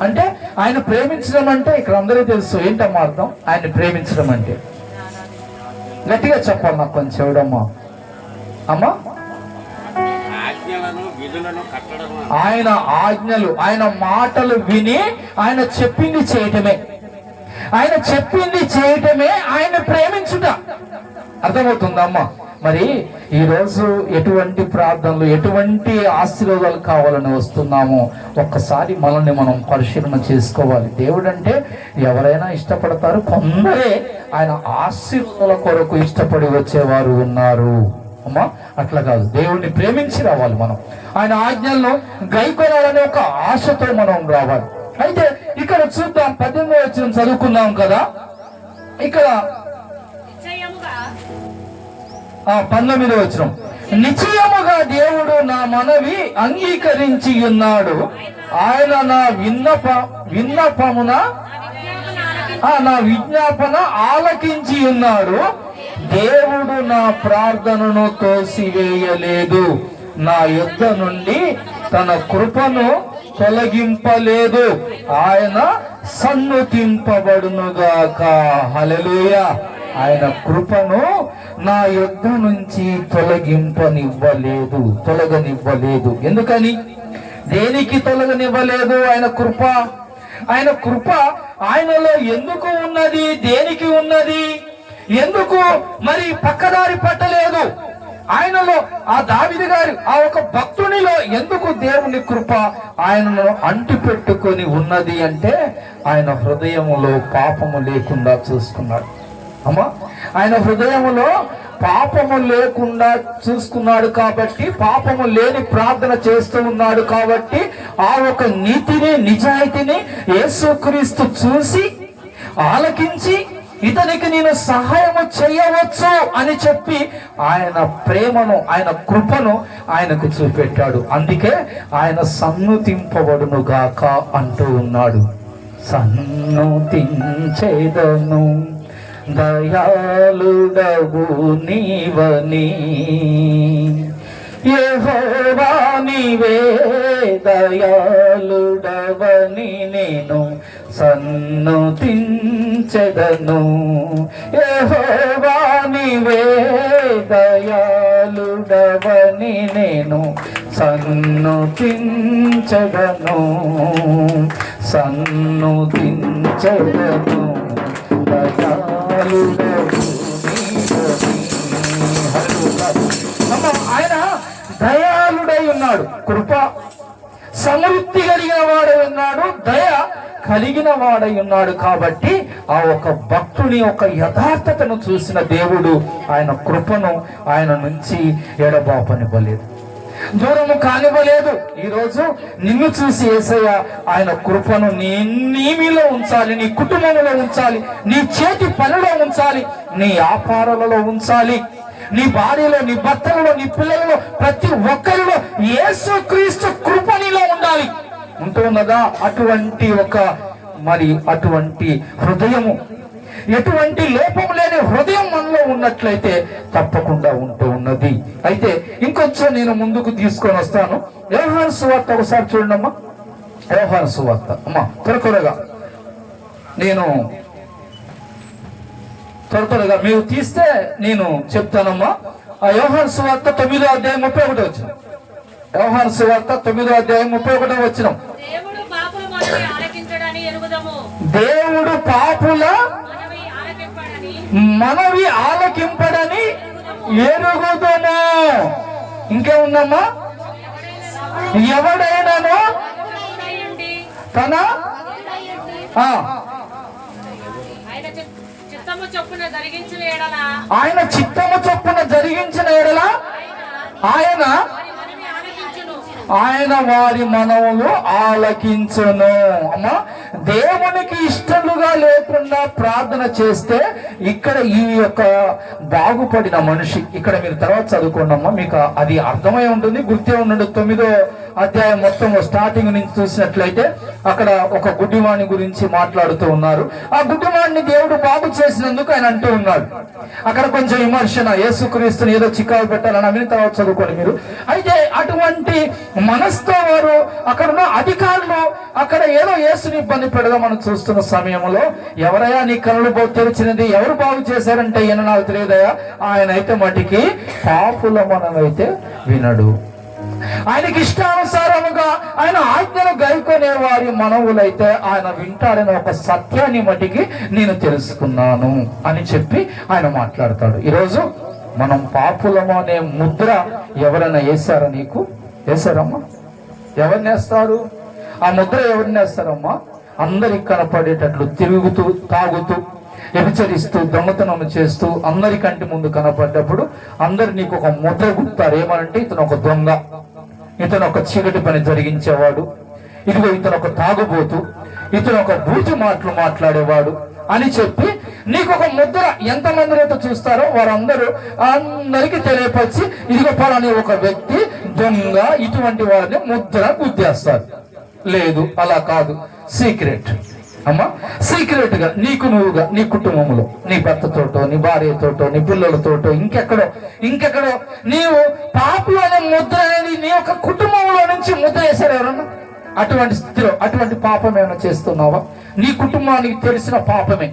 అంటే ఆయన ప్రేమించడం అంటే ఇక్కడ అందరికీ తెలుసు ఏంటమ్మా అర్థం. ఆయన ప్రేమించడం అంటే గట్టిగా చెప్పాలి నాకు కొంచెం ఎవడమ్మా అమ్మా. ఆయన ఆజ్ఞలు, ఆయన మాటలు విని ఆయన చెప్పింది చేయటమే, ఆయన చెప్పింది చేయటమే ఆయన ప్రేమించుట. అర్థమవుతుందమ్మా? మరి ఈరోజు ఎటువంటి ప్రార్థనలు, ఎటువంటి ఆశీర్వాదాలు కావాలని వస్తున్నామో ఒక్కసారి మనల్ని మనం పరిశీలన చేసుకోవాలి. దేవుడు అంటే ఎవరైనా ఇష్టపడతారు, కొందరే ఆయన ఆశీర్వాదాల కొరకు ఇష్టపడి వచ్చేవారు ఉన్నారు. అమ్మా అట్లా కాదు, దేవుడిని ప్రేమించి రావాలి మనం. ఆయన ఆజ్ఞలను గైకొనాలనే ఒక ఆశతో మనం రావాలి. అయితే ఇక్కడ చూద్దాం, 18వ వచనం చదువుకున్నాం కదా, ఇక్కడ 19వ వచనం, నిశ్చయముగా దేవుడు నా మనవి అంగీకరించి ఉన్నాడు. ఆయన నా విజ్ఞాపన ఆలకించి ఉన్నాడు. దేవుడు నా ప్రార్థనను తోసివేయలేదు, నా యుద్ధ నుండి తన కృపను తొలగింపలేదు. ఆయన సన్నుతింపబడునుగాక. హల్లెలూయా. ఆయన కృపను నా యుద్ధ నుంచి తొలగనివ్వలేదు. ఎందుకని? దేనికి తొలగనివ్వలేదు? ఆయన కృప ఆయనలో ఎందుకు ఉన్నది? దేనికి ఉన్నది? ఎందుకు మరి పక్కదారి పట్టలేదు? ఆయనలో ఆ దావీదు గారి ఆ ఒక భక్తునిలో ఎందుకు దేవుని కృప ఆయనను అంటి పెట్టుకొని ఉన్నది అంటే, ఆయన హృదయములో పాపము లేకుండా చూసుకున్నాడు. అమ్మా, ఆయన హృదయములో పాపము లేకుండా చూసుకున్నాడు కాబట్టి, పాపము లేని ప్రార్థన చేస్తూ ఉన్నాడు కాబట్టి, ఆ ఒక నీతిని నిజాయితీని యేసుక్రీస్తు చూసి ఆలకించి ఇతనికి నేను సహాయము చేయవచ్చు అని చెప్పి ఆయన ప్రేమను, ఆయన కృపను ఆయనకు చూపెట్టాడు. అందుకే ఆయన సన్నుతింపబడునుగాక అంటూ ఉన్నాడు. సన్నుతించెదను దయాళుడవు నీవని, యెహోవా నీవే దయాళుడవని నేను సన్నుతించెదను. యెహోవా నీవే దయాళుడవని నేను సన్నుతించెదను. ఆయన దయాళుడై ఉన్నాడు, కృప సమృద్ధి కలిగిన వాడై ఉన్నాడు, దయ కలిగిన వాడై ఉన్నాడు. కాబట్టి ఆ ఒక భక్తుని ఒక యథార్థతను చూసిన దేవుడు ఆయన కృపను ఆయన నుంచి ఎడబాపనివ్వలేదు, దూరము కానివ్వలేదు. ఈరోజు నిన్ను చూసి యేసయ్య ఆయన కృపను నీలో ఉంచాలి, నీ కుటుంబంలో ఉంచాలి, నీ చేతి పనిలో ఉంచాలి, నీ వ్యాపారాలలో ఉంచాలి, నీ భార్యలో, నీ భర్తలలో, నీ పిల్లలలో, ప్రతి ఒక్కరిలో యేసుక్రీస్తు కృప నీలో ఉండాలి. ఉంటున్నదా? అటువంటి హృదయము, ఎటువంటి లోపం లేని హృదయం మనలో ఉన్నట్లయితే తప్పకుండా ఉంటూ ఉన్నది. అయితే ఇంకొంచెం నేను ముందుకు తీసుకొని వస్తాను. యోహాను సువార్త ఒకసారి చూడండి అమ్మా. యోహాను సువార్త అమ్మా, త్వరగా మీరు తీస్తే నేను చెప్తానమ్మా. ఆ యోహాను సువార్త 9వ అధ్యాయం 31 వచ్చిన. యోహాను సువార్త 9వ అధ్యాయం 31 వచ్చిన. దేవుడు పాపుల మనవి ఆలకింపడని ఎరుగుదము. ఇంకేముందమ్మా? ఎవడైనాను తన ఆయన చిత్తము చొప్పున జరిగించిన ఎడల ఆయన వారి మనవులు ఆలకించును. అమ్మా, దేవునికి ఇష్టలుగా లేకుండా ప్రార్థన చేస్తే ఇక్కడ ఈ యొక్క బాగుపడిన మనిషి, ఇక్కడ మీరు తర్వాత చదువుకోండి అమ్మా, మీకు అది అర్థమై ఉంటుంది, గుర్తే ఉండండి. 9వ అధ్యాయం మొత్తం స్టార్టింగ్ నుంచి చూసినట్లయితే అక్కడ ఒక గుడ్డివాణి గురించి మాట్లాడుతూ ఉన్నారు. ఆ గుడ్డివాణిని దేవుడు బాగు చేసినందుకు ఆయన అంటూ ఉన్నాడు. అక్కడ కొంచెం విమర్శన, యేసుక్రీస్తుని ఏదో చికాకు పెట్టాలని అవి తర్వాత చదువుకోండి మీరు. అయితే అటువంటి మనసుతో వారు అక్కడ ఉన్న అధికారులు అక్కడ ఏదో యేసుని ఇబ్బంది పెడదాం మనం చూస్తున్న సమయంలో, ఎవరయ్యా నీ కళ్ళు తెరిచినది, ఎవరు బాగు చేశారంటే ఈయన నాకు తెలియదయా, ఆయన అయితే మటుకి పాపుల మనమైతే వినడు, ఆయనకి ఇష్టానుసారముగా ఆయన ఆజ్ఞను గైకొనే వారి మనవులైతే ఆయన వింటారనే ఒక సత్యాన్ని మటుకి నేను తెలుసుకున్నాను అని చెప్పి ఆయన మాట్లాడతాడు. ఈరోజు మనం పాపులము అనే ముద్ర ఎవరైనా వేశారా? నీకు వేశారమ్మా? ఎవరిని వేస్తారు? ఆ ముద్ర ఎవరిని వేస్తారమ్మా? అందరికి కనపడేటట్లు తిరుగుతూ, తాగుతూ, వ్యభిచరిస్తూ, దొంగతనం చేస్తూ అందరికంటి ముందు కనపడ్డప్పుడు అందరు నీకు ఒక ముద్ర గుర్తారు. ఏమనంటే ఇతను ఒక దొంగ, ఇతను ఒక చీకటి పని జరిగించేవాడు, ఇదిగో ఇతను ఒక తాగుబోతు, ఇతను ఒక బూతి మాటలు మాట్లాడేవాడు అని చెప్పి నీకు ఒక ముద్ర, ఎంతమంది అయితే చూస్తారో వారందరూ అందరికీ తెలియపరిచి ఇదిగో పలాని ఒక వ్యక్తి దొంగ, ఇటువంటి వారిని ముద్ర గుద్దేస్తారు. లేదు, అలా కాదు. సీక్రెట్ అమ్మా, సీక్రెట్ గా నీకు నువ్వుగా, నీ కుటుంబంలో, నీ భర్తతోటో, నీ భార్యతోటో, నీ పిల్లలతోటో, ఇంకెక్కడో నీవు పాపి అనే ముద్ర అనేది నీ యొక్క కుటుంబంలో నుంచి ముద్ర వేశారు ఎవరన్నా? అటువంటి స్థితిలో అటువంటి పాపం ఏమైనా చేస్తున్నావా? నీ కుటుంబానికి తెలిసిన పాపమే.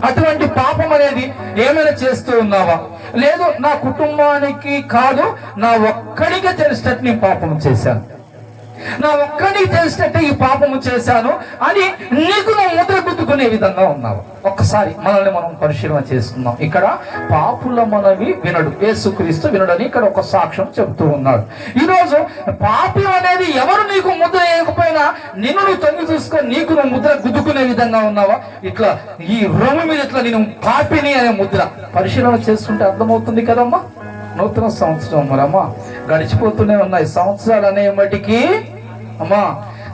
అటువంటి పాపం అనేది ఏమైనా చేస్తూ ఉన్నావా? లేదు, నా కుటుంబానికి కాదు, నా ఒక్కడికే తెలిసినట్టు నేను పాపం చేశాను, నా ఒక్కడికి తెలిసినట్టు ఈ పాపము చేశాను అని నీకు నువ్వు ముద్ర గుద్దుకునే విధంగా ఉన్నావు. ఒక్కసారి మనల్ని మనం పరిశీలన చేసుకుందాం. ఇక్కడ పాపుల మనవి వినడు, యేసుక్రీస్తు వినడని ఇక్కడ ఒక సాక్ష్యం చెబుతూ ఉన్నాడు. ఈరోజు పాపి అనేది ఎవరు నీకు ముద్ర వేయకపోయినా నిన్ను నువ్వు తొంగి చూసుకొని నీకు నువ్వు ముద్ర గుద్దుకునే విధంగా ఉన్నావా? ఇట్లా ఈ రొమ్ము మీద ఇట్లా నేను పాపిని అనే ముద్ర పరిశీలన చేసుకుంటే అర్థమవుతుంది కదమ్మా. నూతన సంవత్సరం మరమ్మా గడిచిపోతూనే ఉన్నాయి. సంవత్సరాలు అనే మటుకి అమ్మా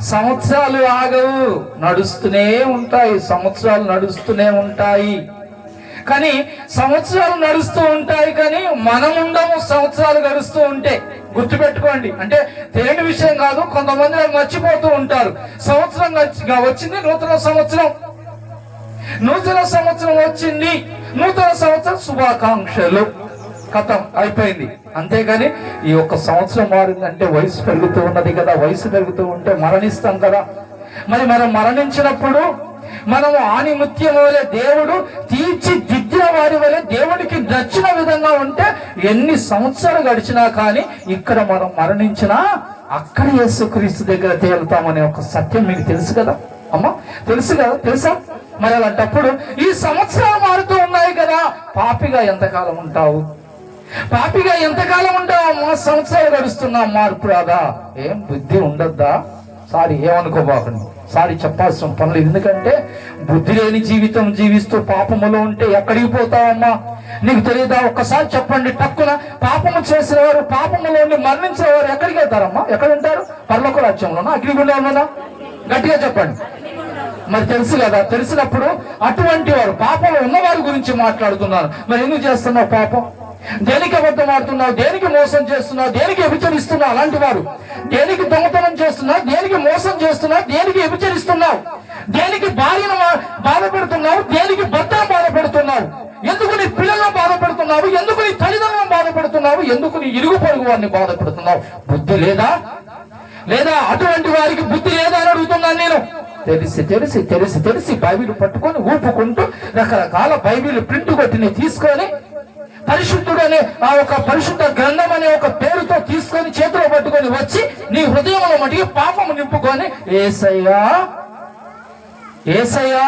సంవత్సరాలు ఆగవు, నడుస్తూనే ఉంటాయి. సంవత్సరాలు నడుస్తూనే ఉంటాయి, కానీ సంవత్సరాలు నడుస్తూ ఉంటాయి కానీ మనం ఉండము. సంవత్సరాలు గడుస్తూ ఉంటే గుర్తుపెట్టుకోండి. అంటే తెలియని విషయం కాదు, కొంతమంది మర్చిపోతూ ఉంటారు. సంవత్సరం వచ్చింది, నూతన సంవత్సరం వచ్చింది, నూతన సంవత్సరం శుభాకాంక్షలు, కథం అయిపోయింది. అంతేగాని ఈ ఒక్క సంవత్సరం మారిందంటే వయసు పెరుగుతూ ఉన్నది కదా, వయసు పెరుగుతూ ఉంటే మరణిస్తాం కదా. మరి మనం మరణించినప్పుడు మనము ఆణిముత్యం వలె దేవుడు తీర్చిదిద్దిన వారి వలె దేవుడికి నచ్చిన విధంగా ఉంటే ఎన్ని సంవత్సరాలు గడిచినా కానీ ఇక్కడ మనం మరణించినా అక్కడ యేసుక్రీస్తు దగ్గర తేలుతామనే ఒక సత్యం మీకు తెలుసు కదా అమ్మా, తెలుసు కదా, తెలుసా? మరి అలాంటప్పుడు ఈ సంవత్సరాలు మారుతూ ఉన్నాయి కదా, పాపిగా ఎంతకాలం ఉంటావు? పాపిగా ఎంతకాలం ఉంటావు? సంవత్సరాలు గడుస్తున్నాం, మార్పు రాదా? ఏం బుద్ధి ఉండద్దా? సారీ, ఏమనుకోబాకండి, సారీ చెప్పాల్సిన పనులు. ఎందుకంటే బుద్ధి లేని జీవితం జీవిస్తూ పాపములో ఉంటే ఎక్కడికి పోతావమ్మా? నీకు తెలియదా? ఒక్కసారి చెప్పండి, టక్కున పాపము చేసిన వారు, పాపములో మరణించిన వారు ఎక్కడికి వెళ్తారమ్మా? ఎక్కడ ఉంటారు? పరలోక రాజ్యంలోనా, అగ్నిగుండంలోనా? గట్టిగా చెప్పండి. మరి తెలుసు కదా, తెలిసినప్పుడు అటువంటి వారు, పాపంలో ఉన్నవారి గురించి మాట్లాడుతున్నారు. మరి ఎందుకు చేస్తున్నావు పాపం? దేనికి అబద్ధం ఆడుతున్నావు? దేనికి మోసం చేస్తున్నావు? దేనికి వ్యభిచరిస్తున్నావు? అలాంటి వారు దేనికి దొంగతనం చేస్తున్నావు? దేనికి మోసం చేస్తున్నావు? దేనికి వ్యభిచరిస్తున్నావు? దేనికి భార్యను బాధ పెడుతున్నావు? దేనికి భర్తను బాధ పెడుతున్నావు? ఎందుకు నీ పిల్లలను బాధ పెడుతున్నావు? ఎందుకు నీ తల్లిదండ్రులను బాధ పెడుతున్నావు? ఎందుకు నీ ఇరుగు పొరుగు వారిని బాధ పెడుతున్నావు? బుద్ధి లేదా? అటువంటి వారికి బుద్ధి లేదా అని అడుగుతున్నాను నేను. తెలిసి బైబిల్ పట్టుకొని ఊపుకుంటూ రకరకాల బైబిల్ ప్రింట్ కొట్టి తీసుకొని పరిశుద్ధుడు అనే ఆ ఒక పరిశుద్ధ గ్రంథం అనే ఒక పేరుతో తీసుకొని చేతిలో పట్టుకొని వచ్చి నీ హృదయంలో మటుకి పాపము నింపుకొని యేసయ్యా యేసయ్యా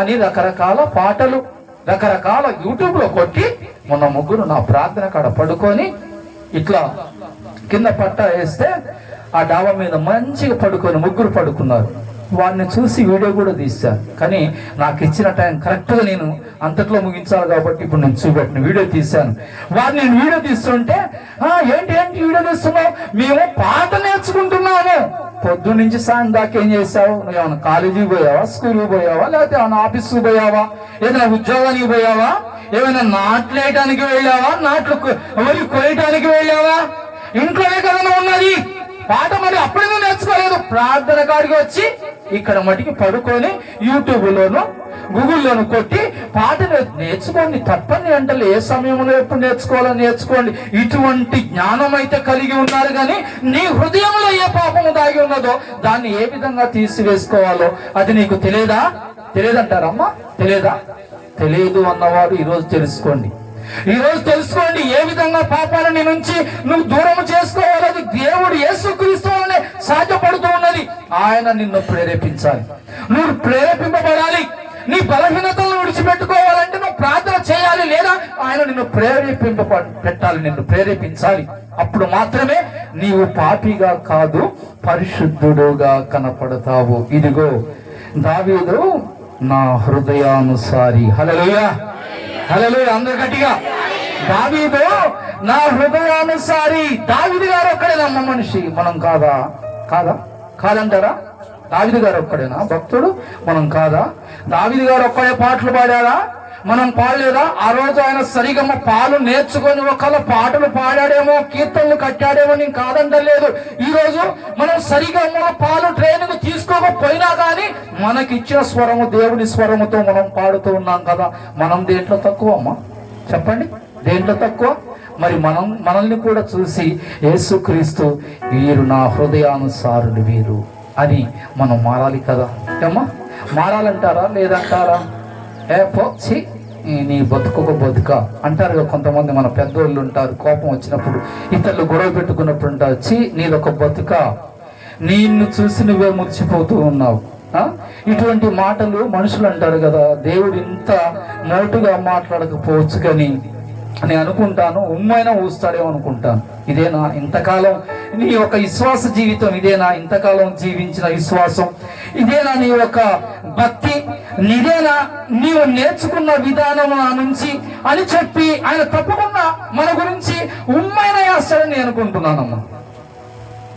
అని రకరకాల పాటలు రకరకాల యూట్యూబ్ లో కొట్టి మొన్న ముగ్గురు నా ప్రార్థన కాడ పడుకొని ఇట్లా కింద పట్ట వేస్తే ఆ డాబా మీద మంచిగా పడుకొని ముగ్గురు పడుకున్నారు. వాడిని చూసి వీడియో కూడా తీశాను, కానీ నాకు ఇచ్చిన టైం కరెక్ట్గా నేను అంతట్లో ముగించాలి కాబట్టి ఇప్పుడు నేను చూపెట్టిన వీడియో తీశాను. వాడిని నేను వీడియో తీస్తుంటే ఏంటి వీడియో తీస్తున్నావు? మేము పాట నేర్చుకుంటున్నాము. పొద్దున్న నుంచి సాయం దాకా ఏం చేసావు? నువ్వు ఏమైనా కాలేజీకి పోయావా, స్కూల్కి పోయావా, లేకపోతే ఏమైనా ఆఫీస్కి పోయావా, ఏదైనా ఉద్యోగానికి పోయావా, ఏమైనా నాట్లు వేయటానికి వెళ్ళావా, నాట్లు వరి కోయటానికి వెళ్ళావా? ఇంట్లోనే కదా ఉన్నది పాట. మరి అప్పుడే నేర్చుకోలేదు. ప్రార్థన కాడికి వచ్చి ఇక్కడ మటుకి పడుకొని యూట్యూబ్లోను గూగుల్లోను కొట్టి పాట నేర్చుకోండి. తప్పని అంటలే, ఏ సమయంలో ఎప్పుడు నేర్చుకోవాలని నేర్చుకోండి. ఇటువంటి జ్ఞానం అయితే కలిగి ఉన్నారు, కానీ నీ హృదయంలో ఏ పాపము దాగి ఉన్నదో దాన్ని ఏ విధంగా తీసివేసుకోవాలో అది నీకు తెలియదంటారమ్మా? తెలియదు అన్నవారు ఈరోజు తెలుసుకోండి. ఏ విధంగా పాపాలని నుంచి నువ్వు దూరం చేసుకోవాలి. అది దేవుడు యేసుక్రీస్తు వలనే సాధ్యపడుతూ ఉన్నది. ఆయన నిన్ను ప్రేరేపించాలి, నువ్వు ప్రేరేపింపబడాలి. నీ బలహీనతలను విడిచిపెట్టుకోవాలంటే నువ్వు ప్రార్థన చేయాలి, లేదా ఆయన నిన్ను పెట్టాలి, నిన్ను ప్రేరేపించాలి. అప్పుడు మాత్రమే నీవు పాపిగా కాదు పరిశుద్ధుడుగా కనపడతావు. ఇదిగో దావీదు నా హృదయానుసారి. హల్లెలూయా, హల్లెలూయా, అందరూ గట్టిగా. దావీదు నా హృదయానుసారి. దావీదు గారు ఒక్కడే నమ్మ మనిషి, మనం కాదంటారా? దావీదు గారు ఒక్కడేనా భక్తుడు? మనం కాదా? దావీదు గారు ఒక్కడే పాటలు పాడారా? మనం పాడలేదా? ఆ రోజు ఆయన సరిగమ పాలు నేర్చుకొని ఒకళ్ళ పాటలు పాడాడేమో, కీర్తనలు కట్టాడేమో, నేను కాదంటలేదు. ఈ రోజు మనం సరిగమ పాలు ట్రైనింగ్ తీసుకోకపోయినా కానీ మనకిచ్చిన స్వరము దేవుని స్వరముతో మనం పాడుతూ ఉన్నాం కదా. మనం దేంట్లో తక్కువ అమ్మా చెప్పండి? దేంట్లో తక్కువ? మరి మనల్ని కూడా చూసి యేసుక్రీస్తు వీరు నా హృదయానుసారులు వీరు అని మనం మారాలి కదా. ఏమ్మా మారాలంటారా లేదంటారా? పోచి నీ బతుకొక బతుక అంటారు కొంతమంది. మన పెద్దోళ్ళు ఉంటారు, కోపం వచ్చినప్పుడు ఇతరులు గొడవ పెట్టుకున్నప్పుడు ఉంటారు, నీదొక బతుక, నిన్ను చూసి నువ్వే మురిచిపోతూ ఉన్నావు. ఇటువంటి మాటలు మనుషులు అంటారు కదా. దేవుడు ఇంత మోటుగా మాట్లాడకపోవచ్చు కానీ నేను అనుకుంటాను, ఉమ్మైనా ఊస్తాడేమో అనుకుంటాను. ఇదేనా ఇంతకాలం నీ యొక్క విశ్వాస జీవితం? ఇదేనా ఇంతకాలం జీవించిన విశ్వాసం? ఇదేనా నీ యొక్క భక్తి? ఇదేనా నీవు నేర్చుకున్న విధానం నుంచి అని చెప్పి ఆయన తప్పకుండా మన గురించి ఉమ్మైనా వేస్తాడని నేను అనుకుంటున్నానమ్మా.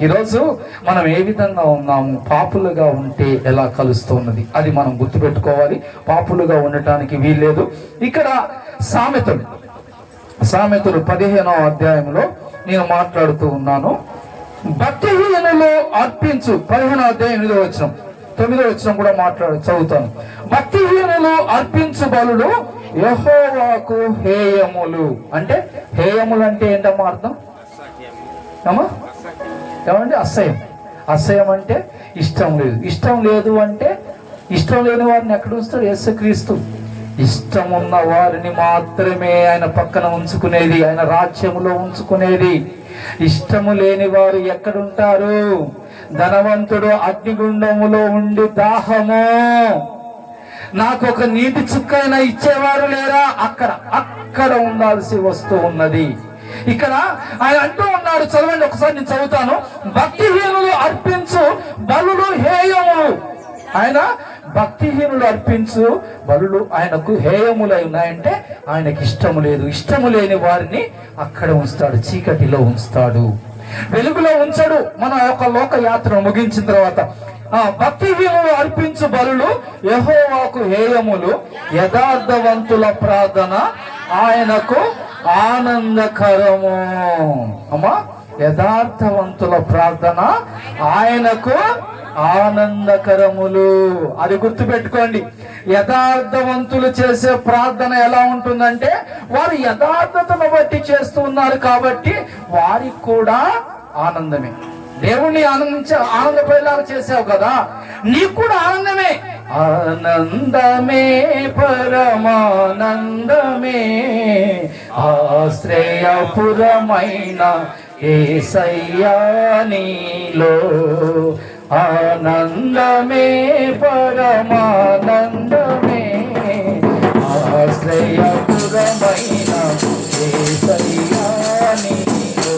ఈరోజు మనం ఏ విధంగా ఉన్నాము? పాపులుగా ఉంటే ఎలా కలుస్తున్నది అది మనం గుర్తుపెట్టుకోవాలి. పాపులుగా ఉండటానికి వీల్లేదు. ఇక్కడ సామెతలు 15వ అధ్యాయంలో నేను మాట్లాడుతూ ఉన్నాను. భక్తిహీనులు అర్పించు 15వ అధ్యాయం 8వ వచనం 9వ వచనం కూడా చదువుతాను. భక్తిహీనులు అర్పించు బలులు యెహోవాకు హేయములు. అంటే హేయములు అంటే ఏంటమ్మా అర్థం? ఏమంటే అసహ్యం. అసహ్యం అంటే ఇష్టం లేదు. ఇష్టం లేదు అంటే ఇష్టం లేని వారిని ఎక్కడ ఉంచుతాడు? యేసుక్రీస్తు. ఇష్టం ఉన్న వారిని మాత్రమే ఆయన పక్కన ఉంచుకునేది, ఆయన రాజ్యములో ఉంచుకునేది. ఇష్టము లేని వారు ఎక్కడుంటారు? ధనవంతుడు అగ్నిగుండములో ఉండి దాహము, నాకు ఒక నీటి చుక్కైనా ఇచ్చేవారు లేరా? అక్కడ ఉండాల్సి వస్తూ ఉన్నది. ఇక్కడ ఆయన అంటూ ఉన్నాడు, చదవండి ఒకసారి, నేను చదువుతాను. భక్తిహీనులు అర్పించు బలులు హేయములు. ఆయన భక్తిహీనులు అర్పించు బలులు ఆయనకు హేయములై ఉన్నాయంటే ఆయనకి ఇష్టము లేదు. ఇష్టము లేని వారిని అక్కడ ఉంచుతాడు, చీకటిలో ఉంచుతాడు, వెలుగులో ఉంచడు. మన యొక్క లోక యాత్ర ముగించిన తర్వాత భక్తిహీనులు అర్పించు బలులు యెహోవాకు హేయములు, యథార్థవంతుల ప్రార్థన ఆయనకు ఆనందకరము. అమ్మా, యథార్థవంతుల ప్రార్థన ఆయనకు ఆనందకరములు. అది గుర్తుపెట్టుకోండి. యథార్థవంతులు చేసే ప్రార్థన ఎలా ఉంటుందంటే వారు యథార్థతను బట్టి చేస్తూ ఉన్నారు కాబట్టి వారికి కూడా ఆనందమే. దేవుణ్ణి ఆనందపడేలాగా చేసావు కదా, నీకు కూడా ఆనందమే. ఆనందమే పరమానందమే ఆశ్రయపురమైన యేసయ్యా నీలో. ఆనందమే పరమానందమే ఆశ్రయపురమైన యేసయ్యా నీలో.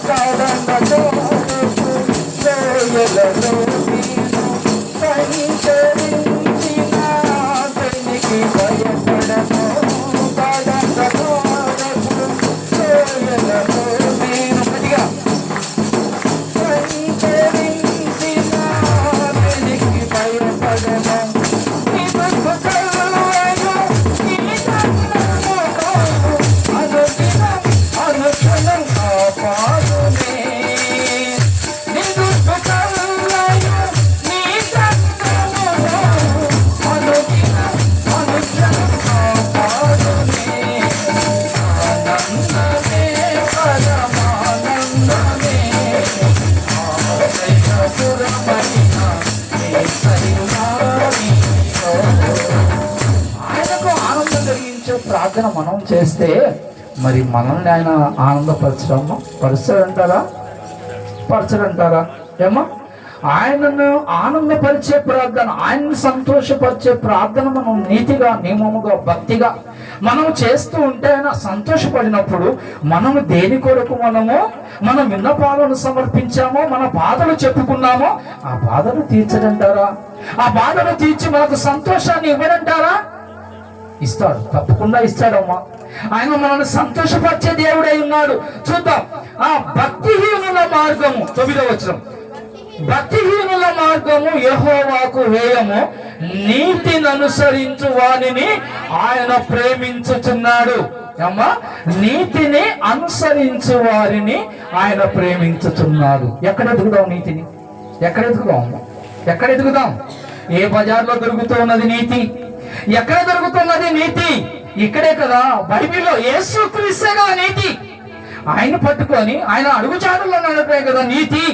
కడంగతో లోయలలో సంచరించిన దేనికి భయపడను. కడంగతో లోయలలో నేను గట్టిగా సంచరించిన దేనికి భయపడను. అనుక్షణం కాపాడునే. ఆయనకు ఆనందం కలిగించే ప్రార్థన మనం చేస్తే మరి మనల్ని ఆయన ఆనందపరచడమ్మా? పరచడంటారా? ఏమో ఆయనను ఆనందపరిచే ప్రార్థన, ఆయనను సంతోషపరిచే ప్రార్థన మనం నీతిగా, నియమముగా, భక్తిగా మనం చేస్తూ ఉంటే ఆయన సంతోషపడినప్పుడు మనము దేని కొరకు మన విన్నపాలను సమర్పించామో, మన బాధలు చెప్పుకున్నామో ఆ బాధలు తీర్చడంటారా? ఆ బాధలు తీర్చి మనకు సంతోషాన్ని ఇవ్వడంటారా? ఇస్తాడు, తప్పకుండా ఇస్తాడమ్మా. ఆయన మనల్ని సంతోషపరిచే దేవుడై ఉన్నాడు. చూద్దాం. ఆ భక్తిహీనుల మార్గము 9వ వచనం. భక్తిహీనుల మార్గము యెహోవాకు హేయము, నీతిని అనుసరించు వానిని ఆయన ప్రేమించుచున్నాడు. అమ్మా, నీతిని అనుసరించు వారిని ఆయన ప్రేమించుచున్నాడు. ఎక్కడ ఎదుగుదాం నీతిని? ఎక్కడ ఎదుగుదాం? ఎక్కడ ఎదుగుదాం? ఏ బజార్లో దొరుకుతూ ఉన్నది నీతి? ఎక్కడ దొరుకుతున్నది నీతి? ఇక్కడే కదా, బైబిల్లో యేసుక్రీస్తే కదా నీతి. ఆయన పట్టుకొని ఆయన అడుగుజాడల్లో నడిపే కదా నీతి.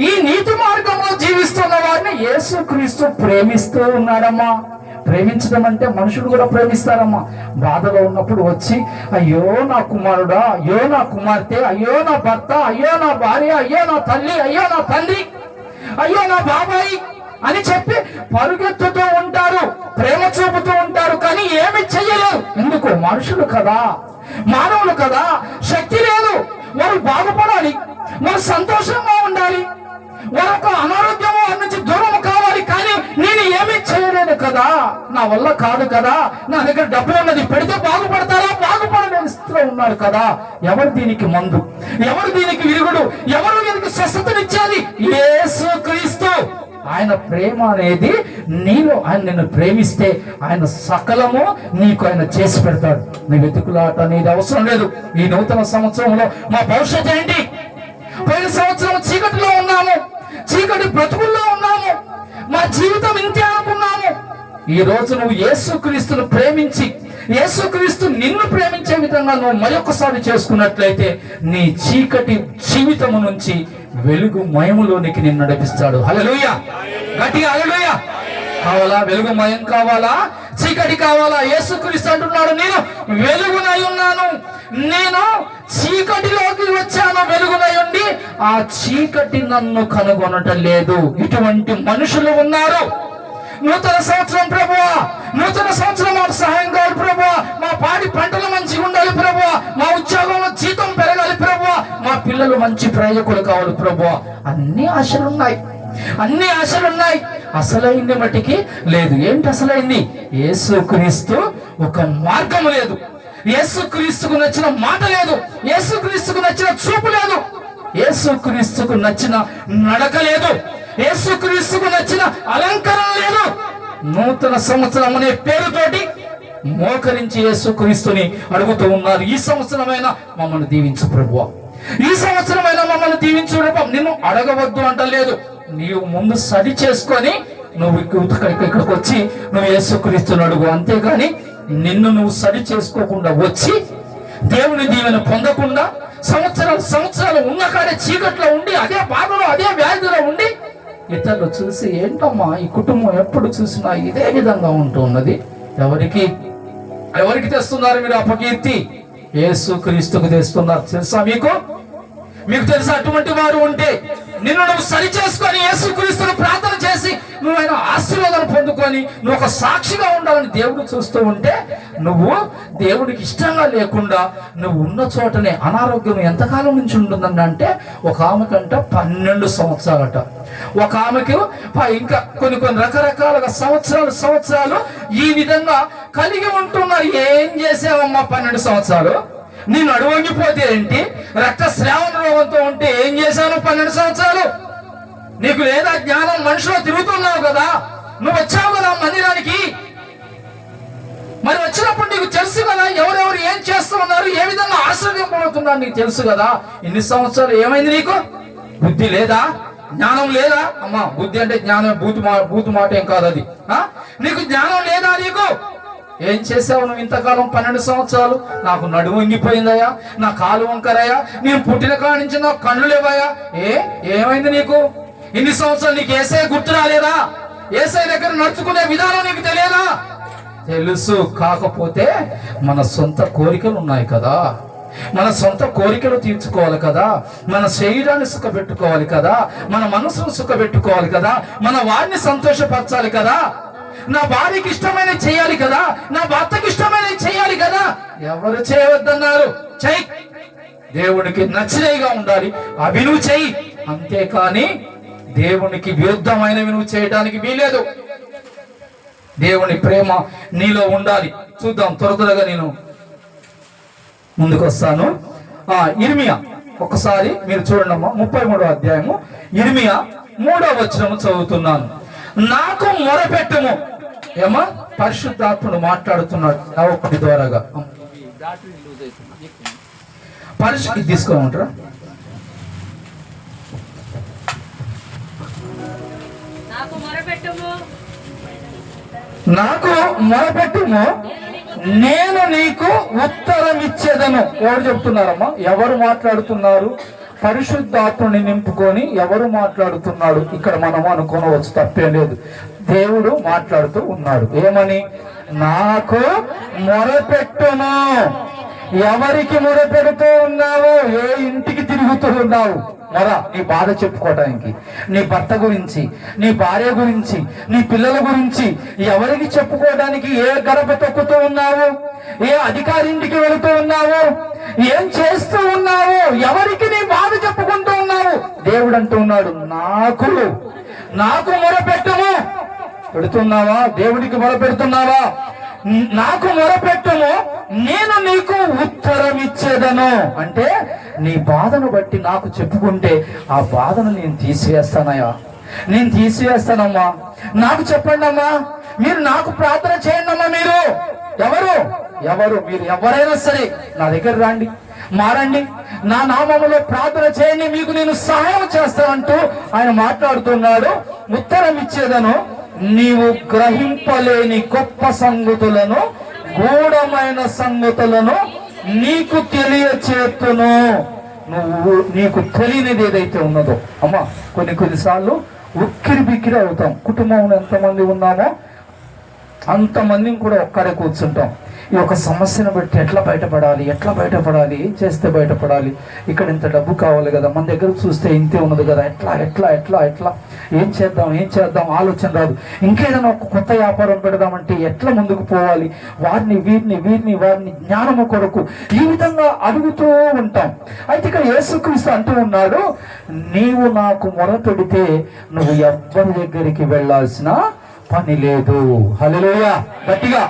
ఈ నీతి మార్గంలో జీవిస్తున్న వారిని యేసుక్రీస్తు ప్రేమిస్తూ ఉన్నాడమ్మా. ప్రేమించడం అంటే మనుషులు కూడా ప్రేమిస్తారమ్మా. బాధలో ఉన్నప్పుడు వచ్చి, అయ్యో నా కుమారుడా, అయ్యో నా కుమార్తె, అయ్యో నా భర్త, అయ్యో నా భార్య, అయ్యో నా తల్లి, అయ్యో నా తండ్రి, అయ్యో నా బాబాయ్ అని చెప్పి పరుగెత్తుతూ ఉంటారు, ప్రేమ చూపుతూ ఉంటారు, కానీ ఏమి చెయ్యలేరు. ఎందుకు? మనుషులు కదా, మానవులు కదా, శక్తి లేదు. వారు బాగుపడాలి, వారు సంతోషంగా ఉండాలి, వారు అనారోగ్యము నుంచి దూరం కావాలి, కానీ నేను ఏమీ చేయలేను కదా, నా వల్ల కాదు కదా, నా దగ్గర డబ్బులు ఉన్నది, పెడితే బాగుపడతారా? బాగుపడలేని స్థితిలో ఉన్నారు కదా. ఎవరు దీనికి మందు? ఎవరు దీనికి విరుగుడు? ఎవరు దీనికి స్వస్థతనిచ్చేది? యేసుక్రీస్తు. ఆయన ప్రేమ అనేది నీలో, ఆయన నిన్ను ప్రేమిస్తే ఆయన సకలము నీకు ఆయన చేసి పెడతాడు. నీ వెతుకులాట అనేది అవసరం లేదు. ఈ నూతన సంవత్సరంలో మా భవిష్యత్ ఏంటి? పోయిన సంవత్సరం చీకటిలో ఉన్నాము, చీకటి బ్రతుకుల్లో ఉన్నాము, మా జీవితం ఇంతే అనుకున్నాము. ఈ రోజు నువ్వు యేసుక్రీస్తును ప్రేమించి, యేసుక్రీస్తు నిన్ను ప్రేమించే విధంగా నువ్వు మరొకసారి చేసుకున్నట్లయితే నీ చీకటి జీవితము నుంచి వెలుగు మయములోనికి నిన్ను నడిపిస్తాడు. హల్లెలూయా! గట్టిగా హల్లెలూయా! కావాలా? వెలుగుమయం కావాలా? చీకటి కావాలా? యేసుక్రీస్తు అంటున్నాడు, నేను వెలుగునై ఉన్నాను, నేను చీకటిలోకి వచ్చాను వెలుగునై ఉండి, ఆ చీకటి నన్ను కనుగొనటం లేదు. ఇటువంటి మనుషులు ఉన్నారు. నూతన సంవత్సరం ప్రభువా, నూతన సంవత్సరం మాకు సహాయం కావాలి ప్రభువా, మా పాడి పంటలు మంచిగా ఉండాలి ప్రభువా, మా ఉద్యోగంలో జీతం పెరగాలి ప్రభువా, మా పిల్లలు మంచి ప్రయోజకులు కావాలి ప్రభువా. అన్ని ఆశలున్నాయి, అన్ని ఆశలున్నాయి. అసలైంది మట్టికి లేదు. ఏంటి అసలైంది? యేసుక్రీస్తు ఒక మార్గం లేదు, యేసుక్రీస్తుకు నచ్చిన మాట లేదు, యేసుక్రీస్తుకు నచ్చిన చూపు లేదు, యేసుక్రీస్తుకు నచ్చిన నడక లేదు, యేసుక్రీస్తుకు నచ్చిన అలంకరణ లేదు. నూతన సంవత్సరం అనే పేరుతోటి మోకరించి యేసుక్రీస్తుని అడుగుతూ ఉన్నారు, ఈ సంవత్సరమైనా మమ్మల్ని దీవించు ప్రభువా, ఈ సంవత్సరమైనా మమ్మల్ని దీవించు ప్రభువా. నిన్ను అడగవద్దు అంటలేదు, నీవు ముందు సరి చేసుకొని నువ్వు ఇక్కడికి వచ్చి నువ్వు యేసుక్రీస్తుని అడుగు. అంతేగాని నిన్ను నువ్వు సరి చేసుకోకుండా వచ్చి దేవుని దీవెన పొందకుండా సంవత్సరాలు ఉన్న కాడే చీకట్లో ఉండి, అదే బాధలో అదే వ్యాధిలో ఉండి ఇతరులు చూసి, ఏంటమ్మా ఈ కుటుంబం ఎప్పుడు చూసినా ఇదే విధంగా ఉంటున్నది, ఎవరికి తెస్తున్నారు మీరు అపకీర్తి? యేసుక్రీస్తుకు తెస్తున్నారు. తెలుసా మీకు తెలుసా? అటువంటి వారు ఉంటే నిన్ను నువ్వు సరి చేసుకొని యేసుక్రీస్తును ప్రార్థన చేసి నువ్వు ఆయన ఆశీర్వాదాలు పొందుకొని నువ్వు ఒక సాక్షిగా ఉండాలని దేవుడు చూస్తూ ఉంటే, నువ్వు దేవుడికి ఇష్టంగా లేకుండా నువ్వు ఉన్న చోటనే అనారోగ్యం ఎంతకాలం నుంచి ఉంటుందండి అంటే, ఒక ఆమెకంట 12 సంవత్సరాలట, ఒక ఆమెకు ఇంకా కొన్ని రకరకాలుగా సంవత్సరాలు ఈ విధంగా కలిగి ఉంటున్నారు. ఏం చేసావమ్మా 12 సంవత్సరాలు? నేను అడువంగిపోతే ఏంటి? రక్తస్రావణ రోగంతో ఉంటే ఏం చేశాను 12 సంవత్సరాలు? నీకు లేదా జ్ఞానం? మనిషిలో తిరుగుతున్నావు కదా, నువ్వు వచ్చావు కదా మందిరానికి, మరి వచ్చినప్పుడు నీకు తెలుసు కదా ఎవరెవరు ఏం చేస్తూ ఉన్నారు, ఏ విధంగా ఆశ్రయింపబడుతున్నారు నీకు తెలుసు కదా. ఇన్ని సంవత్సరాలు ఏమైంది? నీకు బుద్ధి లేదా? జ్ఞానం లేదా? అమ్మా, బుద్ధి అంటే జ్ఞానం, బూతు మాట ఏం కాదు అది. నీకు జ్ఞానం లేదా? నీకు ఏం చేసావు నువ్వు ఇంతకాలం 12 సంవత్సరాలు? నాకు నడుము వంగిపోయిందయ్యా, నా కాలు వంకరయ్యా, నేను పుట్టిన కాడి నుంచి నాకు కళ్ళు లేవయ్యా. ఏమైంది నీకు? ఇన్ని సంవత్సరాలు నీకు ఏసై గుర్తు రాలేదా? ఏసై దగ్గర నడుచుకునే విధానం నీకు తెలియదా? తెలుసు. కాకపోతే మన సొంత కోరికలు ఉన్నాయి కదా, మన సొంత కోరికలు తీర్చుకోవాలి కదా, మన శరీరాన్ని సుఖపెట్టుకోవాలి కదా, మన మనసును సుఖపెట్టుకోవాలి కదా, మన వారిని సంతోషపరచాలి కదా, నా భార్యకి ఇష్టమైన చేయాలి కదా, నా భర్తకి ఇష్టమైన చేయాలి కదా. ఎవరు చేయవద్దన్నారు? చెయ్యి. దేవునికి నచ్చినవిగా ఉండాలి, అవి నువ్వు చెయ్యి. అంతేకాని దేవునికి విరుద్ధమైనవి నువ్వు చేయడానికి వీలేదు. దేవుని ప్రేమ నీలో ఉండాలి. చూద్దాం, త్వరగా నేను ముందుకు వస్తాను. ఇర్మియా ఒకసారి మీరు చూడండి అమ్మా, 33వ అధ్యాయము. ఇర్మియా 3వ వచనం చదువుతున్నాను. నాకు మొరపెట్టుము. ఏమా? పరిశుద్ధాత్ముడు మాట్లాడుతున్నాడు నవకుడి ద్వారాగా. పరిశుద్ధి తీసుకోమంటారా? నాకు మొరపెట్టుము, నేను నీకు ఉత్తరం ఇచ్చేదను. ఎవరు చెప్తున్నారమ్మా? ఎవరు మాట్లాడుతున్నారు? పరిశుద్ధాత్మని నింపుకొని ఎవరు మాట్లాడుతున్నాడు? ఇక్కడ మనం అనుకోవచ్చు, తప్పే లేదు. దేవుడు మాట్లాడుతూ ఉన్నాడు. ఏమని? నాకు మొరపెట్టును. ఎవరికి మొరపెడుతూ ఉన్నావు? ఏ ఇంటికి తిరుగుతూ ఉన్నావు? నీ బాధ చెప్పుకోవటానికి, నీ భర్త గురించి, నీ భార్య గురించి, నీ పిల్లల గురించి ఎవరికి చెప్పుకోవడానికి ఏ గడప తొక్కుతూ ఉన్నావు? ఏ అధికారి ఇంటికి వెళుతూ ఉన్నావు? ఏం చేస్తూ ఉన్నావు? ఎవరికి నీ బాధ చెప్పుకుంటూ ఉన్నావు? దేవుడు అంటూ ఉన్నాడు, నాకు మొరపెట్టుము. పెడుతున్నావా? దేవుడికి మొరపెడుతున్నావా? నాకు మొరపెట్టుము, నేను నీకు ఉత్తరం ఇచ్చేదను. అంటే నీ బాధను బట్టి నాకు చెప్పుకుంటే ఆ బాధను నేను తీసివేస్తానయ్యా, నేను తీసివేస్తానమ్మా. నాకు చెప్పండి అమ్మా, మీరు నాకు ప్రార్థన చేయండి అమ్మా. మీరు మీరు ఎవరైనా సరే నా దగ్గర రండి, మారండి, నా నామములో ప్రార్థన చేయండి, మీకు నేను సహాయం చేస్తానంటూ ఆయన మాట్లాడుతున్నాడు. ఉత్తరం ఇచ్చేదను, నీవు గ్రహింపలేని గొప్ప సంగతులను, గూఢమైన సంగతులను నీకు తెలియచేతును. నీకు తెలియనిది ఏదైతే ఉన్నదో అమ్మా, కొన్నిసార్లు ఉక్కిరి బిక్కిరి అవుతాం. కుటుంబంలో ఎంతమంది ఉన్నామో అంతమందిని కూడా ఒక్కడే కూర్చుంటాం. ఈ యొక్క సమస్యను బట్టి ఎట్లా బయటపడాలి, ఏం చేస్తే బయటపడాలి, ఇక్కడ ఇంత డబ్బు కావాలి కదా, మన దగ్గర చూస్తే ఇంతే ఉన్నది కదా, ఎట్లా ఏం చేద్దాం ఆలోచన రాదు. ఇంకేదైనా ఒక కొత్త వ్యాపారం పెడదామంటే ఎట్లా ముందుకు పోవాలి, వారిని జ్ఞానము కొరకు ఈ విధంగా అడుగుతూ ఉంటాం. అయితే ఇక్కడ యేసుక్రీస్తు అంటూ ఉన్నాడు, నీవు నాకు మొరపెడితే నువ్వు ఎవ్వరి దగ్గరికి వెళ్ళాల్సిన పని లేదు. హల్లెలూయా! గట్టిగా.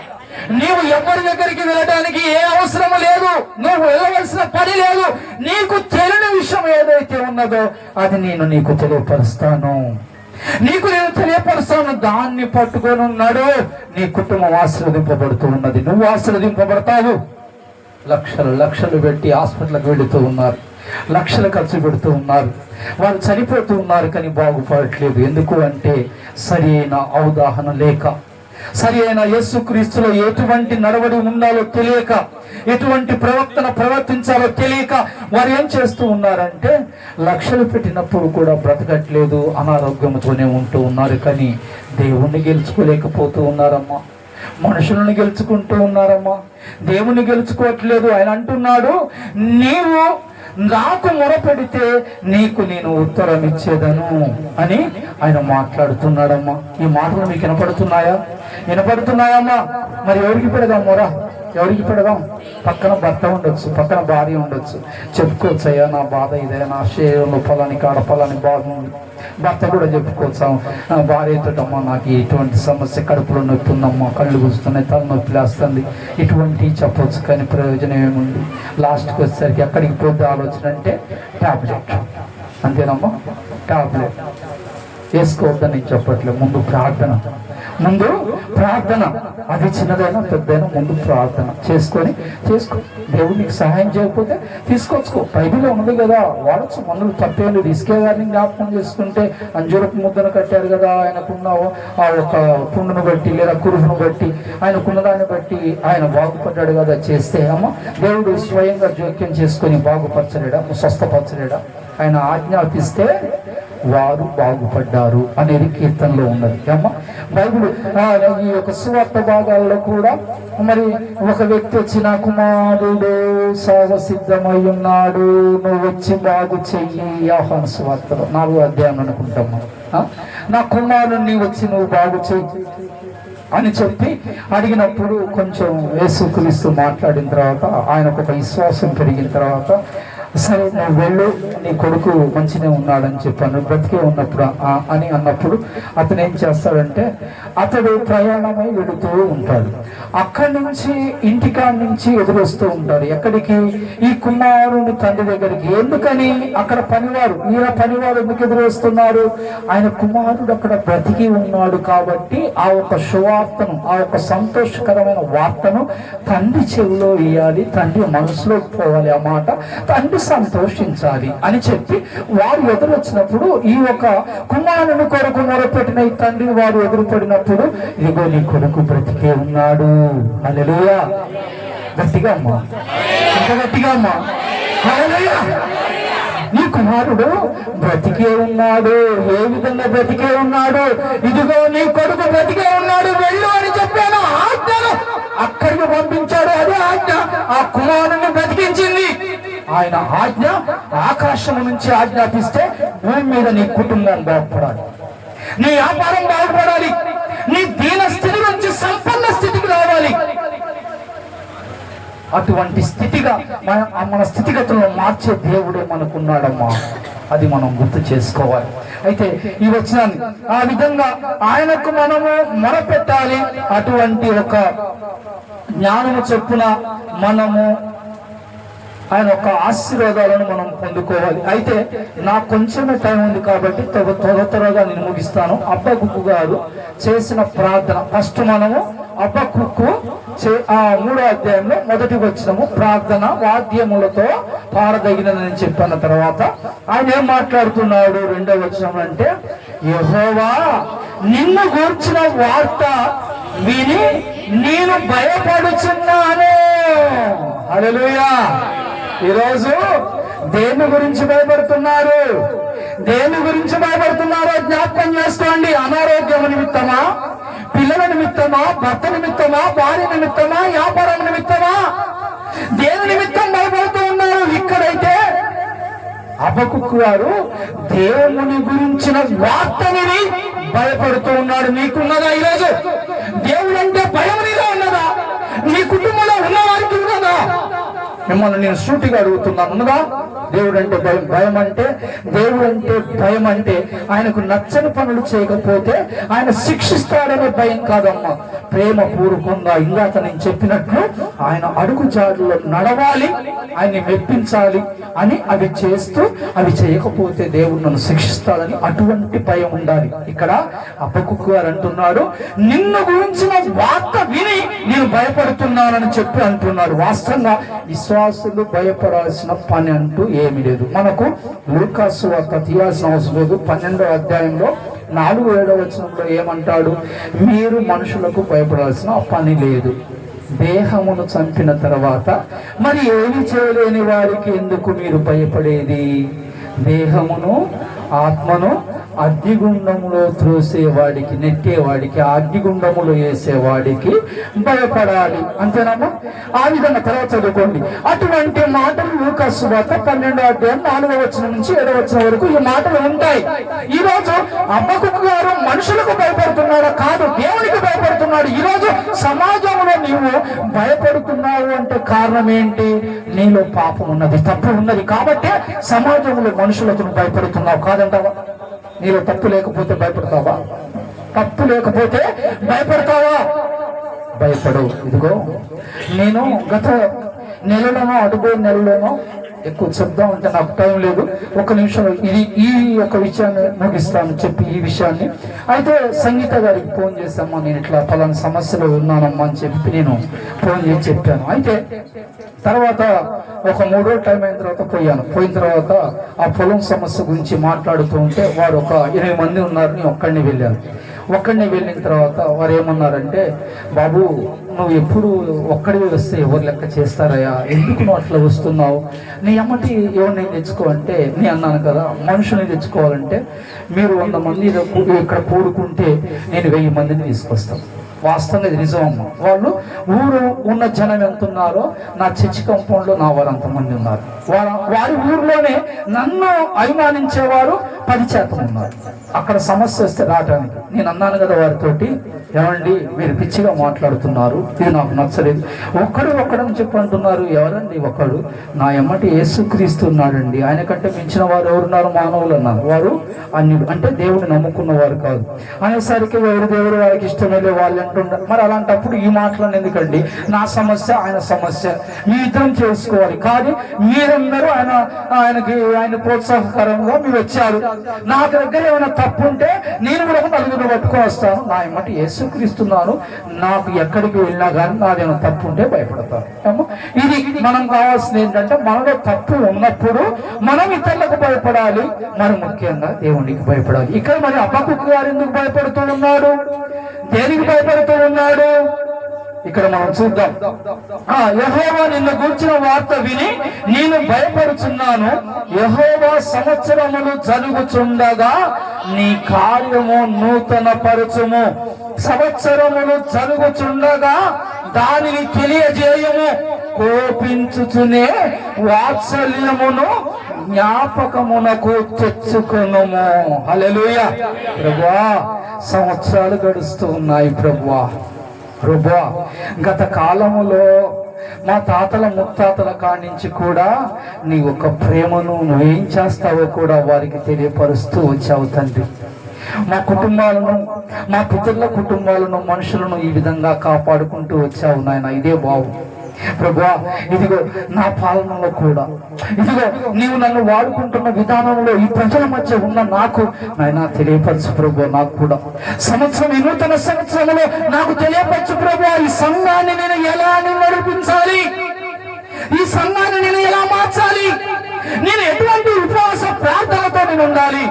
నీవు ఎవరి దగ్గరికి వెళ్ళడానికి ఏ అవసరం లేదు, నువ్వు వెళ్ళవలసిన పని లేదు. నీకు తెలియని విషయం ఏదైతే ఉన్నదో అది నీకు తెలియపరుస్తాను, దాన్ని పట్టుకొని ఉన్నాడు. నీ కుటుంబం ఆశీర్వదింపబడుతూ ఉన్నది, నువ్వు ఆశీర్వదింపబడతావు. లక్షలు పెట్టి హాస్పిటల్కి వెళుతూ ఉన్నారు, లక్షలు ఖర్చు పెడుతూ ఉన్నారు, వారు చనిపోతూ ఉన్నారు, కానీ బాగుపడట్లేదు. ఎందుకు అంటే సరి అయిన అవగాహన లేక, సరి అయిన యేసుక్రీస్తులో ఎటువంటి నడవడి ఉండాలో తెలియక, ఎటువంటి ప్రవర్తించాలో తెలియక వారు ఏం చేస్తూ ఉన్నారంటే లక్షలు పెట్టినప్పుడు కూడా బ్రతకట్లేదు, అనారోగ్యంతోనే ఉంటూ ఉన్నారు. కానీ దేవుణ్ణి గెలుచుకోలేకపోతూ ఉన్నారమ్మా, మనుషులను గెలుచుకుంటూ ఉన్నారమ్మా, దేవుణ్ణి గెలుచుకోవట్లేదు. ఆయన అంటున్నాడు, నీవు నాకు మొరపెడితే నీకు నేను ఉత్తరం ఇచ్చేదను అని ఆయన మాట్లాడుతున్నాడమ్మా. ఈ మాటలు మీకు వినపడుతున్నాయమ్మా? మరి ఎవరికి పెడదాం మొర? ఎవరికి పెడదాం? పక్కన భర్త ఉండొచ్చు, పక్కన భార్య ఉండొచ్చు, చెప్పుకోవచ్చు, అయ్యా నా బాధ ఇదే, నా శరీరంలో పొలాని కాడ పొలాని బాధ ఉంది. భర్త కూడా చెప్పుకోవచ్చు, భార్యతోటమ్మా నాకు ఇటువంటి సమస్య, కడుపులో నొప్పి ఉందమ్మా, కళ్ళు కూస్తున్నాయి, తలనొప్పి లేస్తుంది, ఇటువంటి చెప్పవచ్చు. కానీ ప్రయోజనం ఏముంది? లాస్ట్కి వచ్చేసరికి ఎక్కడికి పోతే ఆలోచన అంటే టాబ్లెట్. అంతేనమ్మా? టాబ్లెట్ వేసుకోవద్దని నేను చెప్పట్లేదు. ముందు ప్రార్థన, అది చిన్నదైనా పెద్దైనా ముందు ప్రార్థన చేసుకో. దేవుడికి సహాయం చేయకపోతే తీసుకొచ్చుకో. బైబిల్లో ఉన్నది కదా, వాడచ్చు, మందులు తప్పేది. ఇసుకే గారిని జ్ఞాపకం చేసుకుంటే అంజూరపు ముద్దను కట్టారు కదా, ఆయనకున్న ఆ ఒక పుండును బట్టి లేదా కురుపును బట్టి, ఆయనకున్న దాన్ని బట్టి ఆయన బాగుపడ్డాడు కదా. చేస్తే అమ్మ దేవుడు స్వయంగా జోక్యం చేసుకొని బాగుపరచలేడా, స్వస్థపరచలేడా? ఆయన ఆజ్ఞాపిస్తే వారు బాగుపడ్డారు అనేది కీర్తనలో ఉన్నది అమ్మ. బైబిల్ ఈ యొక్క సువార్త భాగాల్లో కూడా మరి ఒక వ్యక్తి వచ్చి, నా కుమారుడు సావ సిద్ధమై ఉన్నాడు, నువ్వు వచ్చి బాగు చెయ్యి. యోహాను సువార్తలో 4వ అధ్యాయం అనుకుంటాము, నా కుమారుడిని వచ్చి నువ్వు బాగు చెయ్యి అని చెప్పి అడిగినప్పుడు కొంచెం యేసుక్రీస్తు మాట్లాడిన తర్వాత ఆయనకు ఒక విశ్వాసం పెరిగిన తర్వాత సరే నువ్వు వెళ్ళు, నీ కొడుకు మంచిగా ఉన్నాడని చెప్పాను, బ్రతికే ఉన్నప్పుడు అని అన్నప్పుడు అతను ఏం చేస్తాడంటే అతడు ప్రయాణమై వెళుతూ ఉంటాడు. అక్కడి నుంచి ఇంటికాడ నుంచి ఎదురొస్తూ ఉంటాడు. ఎక్కడికి? ఈ కుమారుని తండ్రి దగ్గరికి. ఎందుకని? అక్కడ పనివారు, ఈయన పనివారు ఎందుకు ఎదురొస్తున్నారు? ఆయన కుమారుడు అక్కడ బ్రతికి ఉన్నాడు కాబట్టి ఆ ఒక శువార్తను, ఆ ఒక సంతోషకరమైన వార్తను తండ్రి చెవిలో ఇయ్యాలి, తండ్రి మనసులో పోవాలి, ఆ మాట తండ్రి సంతోషించాలి అని చెప్పి వారు ఎదురొచ్చినప్పుడు ఈ ఒక కుమారుని కొరకు మొరపెట్టిన ఈ తండ్రి వారు ఎదురుపడినప్పుడు, ఇదిగో నీ కొడుకు బ్రతికే ఉన్నాడు. హల్లెలూయా! గట్టిగా అమ్మా, ఇంకా గట్టిగా అమ్మా, హల్లెలూయా! నీ కుమారుడు బ్రతికే ఉన్నాడు. ఏ విధంగా బ్రతికే ఉన్నాడు? ఇదిగో నీ కొడుకు బ్రతికే ఉన్నాడు, వెళ్ళు అని చెప్పాను. ఆజ్ఞను అక్కడికి పంపించాడు. అదే ఆజ్ఞ ఆ కుమారుని బ్రతికించింది. ఆయన ఆజ్ఞ ఆకాశం నుంచి ఆజ్ఞాపిస్తే భూమి మీద నీ కుటుంబం బాగుపడాలి, నీ వ్యాపారం బాగుపడాలి, నీ దీన స్థితి నుంచి సంపన్న స్థితికి రావాలి. అటువంటి స్థితిగా మన స్థితిగతులను మార్చే దేవుడే మనకున్నాడమ్మా. అది మనం గుర్తు చేసుకోవాలి. అయితే ఈ వచనాన్ని ఆ విధంగా ఆయనకు మనము మొరపెట్టాలి. అటువంటి ఒక జ్ఞానము చొప్పున మనము ఆయన యొక్క ఆశీర్వాదాలను మనం పొందుకోవాలి. అయితే నాకు కొంచెమే టైం ఉంది కాబట్టి త్వరగా నేను ముగిస్తాను. హబక్కూకు గారు చేసిన ప్రార్థన, ఫస్ట్ మనము హబక్కూకు 3వ అధ్యాయంలో మొదటి వచనము ప్రార్థన వాద్యములతో పారదగినదని చెప్పిన తర్వాత ఆయన ఏం మాట్లాడుతున్నాడు? 2వ వచనం అంటే, యెహోవా నిన్ను గూర్చిన వార్త విని నేను భయపడుచున్నాను. హల్లెలూయా! ఈరోజు దేని గురించి భయపడుతున్నారు? దేని గురించి భయపడుతున్నారో జ్ఞాపకం చేసుకోండి. అనారోగ్యం నిమిత్తమా, పిల్లల నిమిత్తమా, భర్త నిమిత్తమా, భార్య నిమిత్తమా, వ్యాపారం నిమిత్తమా, దేని నిమిత్తం భయపడుతూ ఉన్నారు? ఇక్కడైతే హబక్కూకు గారు దేవుని గురించిన వార్త విని భయపడుతూ ఉన్నాడు. నీకున్నదా ఈరోజు? దేవుడు అంటే భయం నీలో ఉన్నదా? నీ కుటుంబంలో ఉన్న వారికి ఉన్నదా? మిమ్మల్ని నేను సూటిగా అడుగుతున్నాను, ఉన్నదా? దేవుడు అంటే భయం. భయం అంటే, దేవుడు అంటే భయం అంటే ఆయనకు నచ్చని పనులు చేయకపోతే ఆయన శిక్షిస్తాడనే భయం కాదమ్మా. ప్రేమపూర్వకంగా ఇందాక నేను చెప్పినట్లు ఆయన అడుగు జాడులో నడవాలి, ఆయన్ని మెప్పించాలి అని అవి చేస్తూ, అవి చేయకపోతే దేవుడు నన్ను శిక్షిస్తాడని అటువంటి భయం ఉండాలి. ఇక్కడ హబక్కూకు గారు అంటున్నాడు, నిన్ను గురించిన వార్త విని నేను భయపడుతున్నానని చెప్పి అంటున్నాడు. వాస్తవంగా విశ్వాసులు భయపడాల్సిన పని అంటూ ఏమీ లేదు. మనకు లూకా సువార్త తీయాల్సిన అవసరం లేదు. 12వ అధ్యాయంలో 4-7 వచనంలో ఏమంటాడు? మీరు మనుషులకు భయపడాల్సిన పని లేదు. దేహమును చంపిన తర్వాత మరి ఏమి చేయలేని వారికి ఎందుకు మీరు భయపడేది? దేహమును ఆత్మను అగ్నిగుండంలో త్రోసేవాడికి, నెట్టేవాడికి, అగ్నిగుండములో వేసేవాడికి భయపడాలి. అంతేనమ్మా? ఆ విధంగా తర్వాత చదువుకోండి. అటువంటి మాటలు లూకా సువార్త 12వ అధ్యాయం 4వ వచనం నుంచి 7వ వచనం వరకు ఈ మాటలు ఉంటాయి. ఈ రోజు హబక్కూకు గారు మనుషులకు భయపడుతున్నాడా? కాదు, దేవునికి భయపడుతున్నాడు. ఈ రోజు సమాజంలో నీవు భయపడుతున్నావు అంటే కారణం ఏంటి? నీలో పాపం ఉన్నది, తప్పు ఉన్నది కాబట్టి సమాజంలో మనుషులకు భయపడుతున్నావు. కాదంటావా? నీలో తప్పు లేకపోతే భయపడతావా? తప్పు లేకపోతే భయపడతావా? భయపడవు. ఇదిగో నేను గత నెలలోనో అడుగు నెలలోనో ఎక్కువ చెప్దాం అంటే నాకు టైం లేదు. 1 నిమిషం ఈ యొక్క విషయాన్ని ముగిస్తాను చెప్పి ఈ విషయాన్ని. అయితే సంగీత గారికి ఫోన్ చేశామ్మా, నేను ఇట్లా పలానా సమస్యలో ఉన్నానమ్మా అని చెప్పి నేను ఫోన్ చేసి చెప్పాను. అయితే తర్వాత ఒక 3 రోజులు టైం అయిన తర్వాత పోయిన తర్వాత ఆ పొలం సమస్య గురించి మాట్లాడుతూ ఉంటే వారు ఒక 8 మంది ఉన్నారు. నేను ఒక్కడిని వెళ్ళిన తర్వాత వారు ఏమన్నారంటే, బాబు నువ్వు ఎప్పుడు ఒక్కడివి వస్తే ఎవరు లెక్క చేస్తారయ్యా, ఎందుకు నువ్వు అట్లా వస్తున్నావు? నీ అమ్మటి ఎవరిని తెచ్చుకో అంటే నేను అన్నాను కదా, మనుషుల్ని తెచ్చుకోవాలంటే మీరు 100 మంది ఇక్కడ కూడుకుంటే నేను 1000 మందిని తీసుకొస్తాను. వాస్తవంగా ఇది నిజం అమ్మ. వాళ్ళు ఊరు ఉన్న జనం ఎంత ఉన్నారో నా చర్చి కంపౌండ్లో నా వారు అంతమంది ఉన్నారు. వారి ఊరిలోనే నన్ను అభిమానించేవారు 10% ఉన్నారు. అక్కడ సమస్య వస్తే రావటానికి నేను అన్నాను కదా వారితోటి, ఏమండి మీరు పిచ్చిగా మాట్లాడుతున్నారు, ఇది నాకు నచ్చలేదు. ఒక్కడని చెప్పి అంటున్నారు. ఎవరండి ఒకడు? నా ఎమ్మటి యేసుక్రీస్తు ఉన్నాడండి, ఆయన కంటే మించిన వారు ఎవరున్నారు మానవులు అన్నారు. వారు అన్యుడు, అంటే దేవుడిని నమ్ముకున్న వారు కాదు అనేసరికి ఎవరు దేవుడు వారికి ఇష్టమేలే వాళ్ళు అంటున్నారు. మరి అలాంటప్పుడు ఈ మాటలను ఎందుకండి? నా సమస్య ఆయన సమస్య మీ ఇద్దరం చేసుకోవాలి. కానీ మీరందరూ ఆయన ప్రోత్సాహకరంగా మీరు వచ్చారు. నా దగ్గర ఏమైనా తప్పు ఉంటే నేను కూడా 4 పట్టుకొని వస్తాను. నా ఎమ్మటి యేసుక్రీస్తున్నాను, నాకు ఎక్కడికి వెళ్ళినా కానీ నాదేమైనా తప్పు ఉంటే భయపడతాను. ఇది మనం కావాల్సింది ఏంటంటే, మనలో తప్పు ఉన్నప్పుడు మనం ఇతరులకు భయపడాలి, మనం ముఖ్యంగా దేవునికి భయపడాలి. ఇక్కడ మరి హబక్కూకు గారు ఎందుకు భయపడుతూ ఉన్నాడు? దేనికి భయపడుతూ ఉన్నాడు? ఇక్కడ మనం చూద్దాం. యెహోవా నిన్ను గూర్చిన వార్త విని నేను భయపడుచున్నాను. యెహోవా సంవత్సరములు జరుగుచుండగా నీ కార్యము నూతన పరచుము. సంవత్సరములు జరుగుచుండగా దానిని తెలియజేయము. కోపించుచునే వాత్సల్యమును జ్ఞాపకమునకు తెచ్చుకొనుము. హల్లెలూయా. ప్రభువా, సంవత్సరాలు గడుస్తూ ఉన్నాయి ప్రభువా. గత కాలములో మా తాతల ముత్తాతల కానించి కూడా నీ ఒక ప్రేమను నువ్వేం చేస్తావో కూడా వారికి తెలియపరుస్తూ వచ్చావు తండ్రి. మా కుటుంబాలను, మా పితరుల కుటుంబాలను, మనుషులను ఈ విధంగా కాపాడుకుంటూ వచ్చావు నాయన. ఇదే బావు ప్రభువా. ఇదిగో నా పాలనలో కూడా, ఇదిగో నీవు నన్ను వాడుకుంటున్న విధానంలో ఈ ప్రజల మధ్య ఉన్న నాకు నాయన తెలియపరచు ప్రభు. నాకు కూడా సంవత్సరం, ఈ నూతన సంవత్సరంలో నాకు తెలియపరచు ప్రభు. ఈ సంఘాన్ని నేను ఎలా నడిపించాలి, ఈ సంఘాన్ని నేను ఎలా మార్చాలి, నేను ఎటువంటి ఉపవాస ప్రార్థనతో నేను ఉండాలి.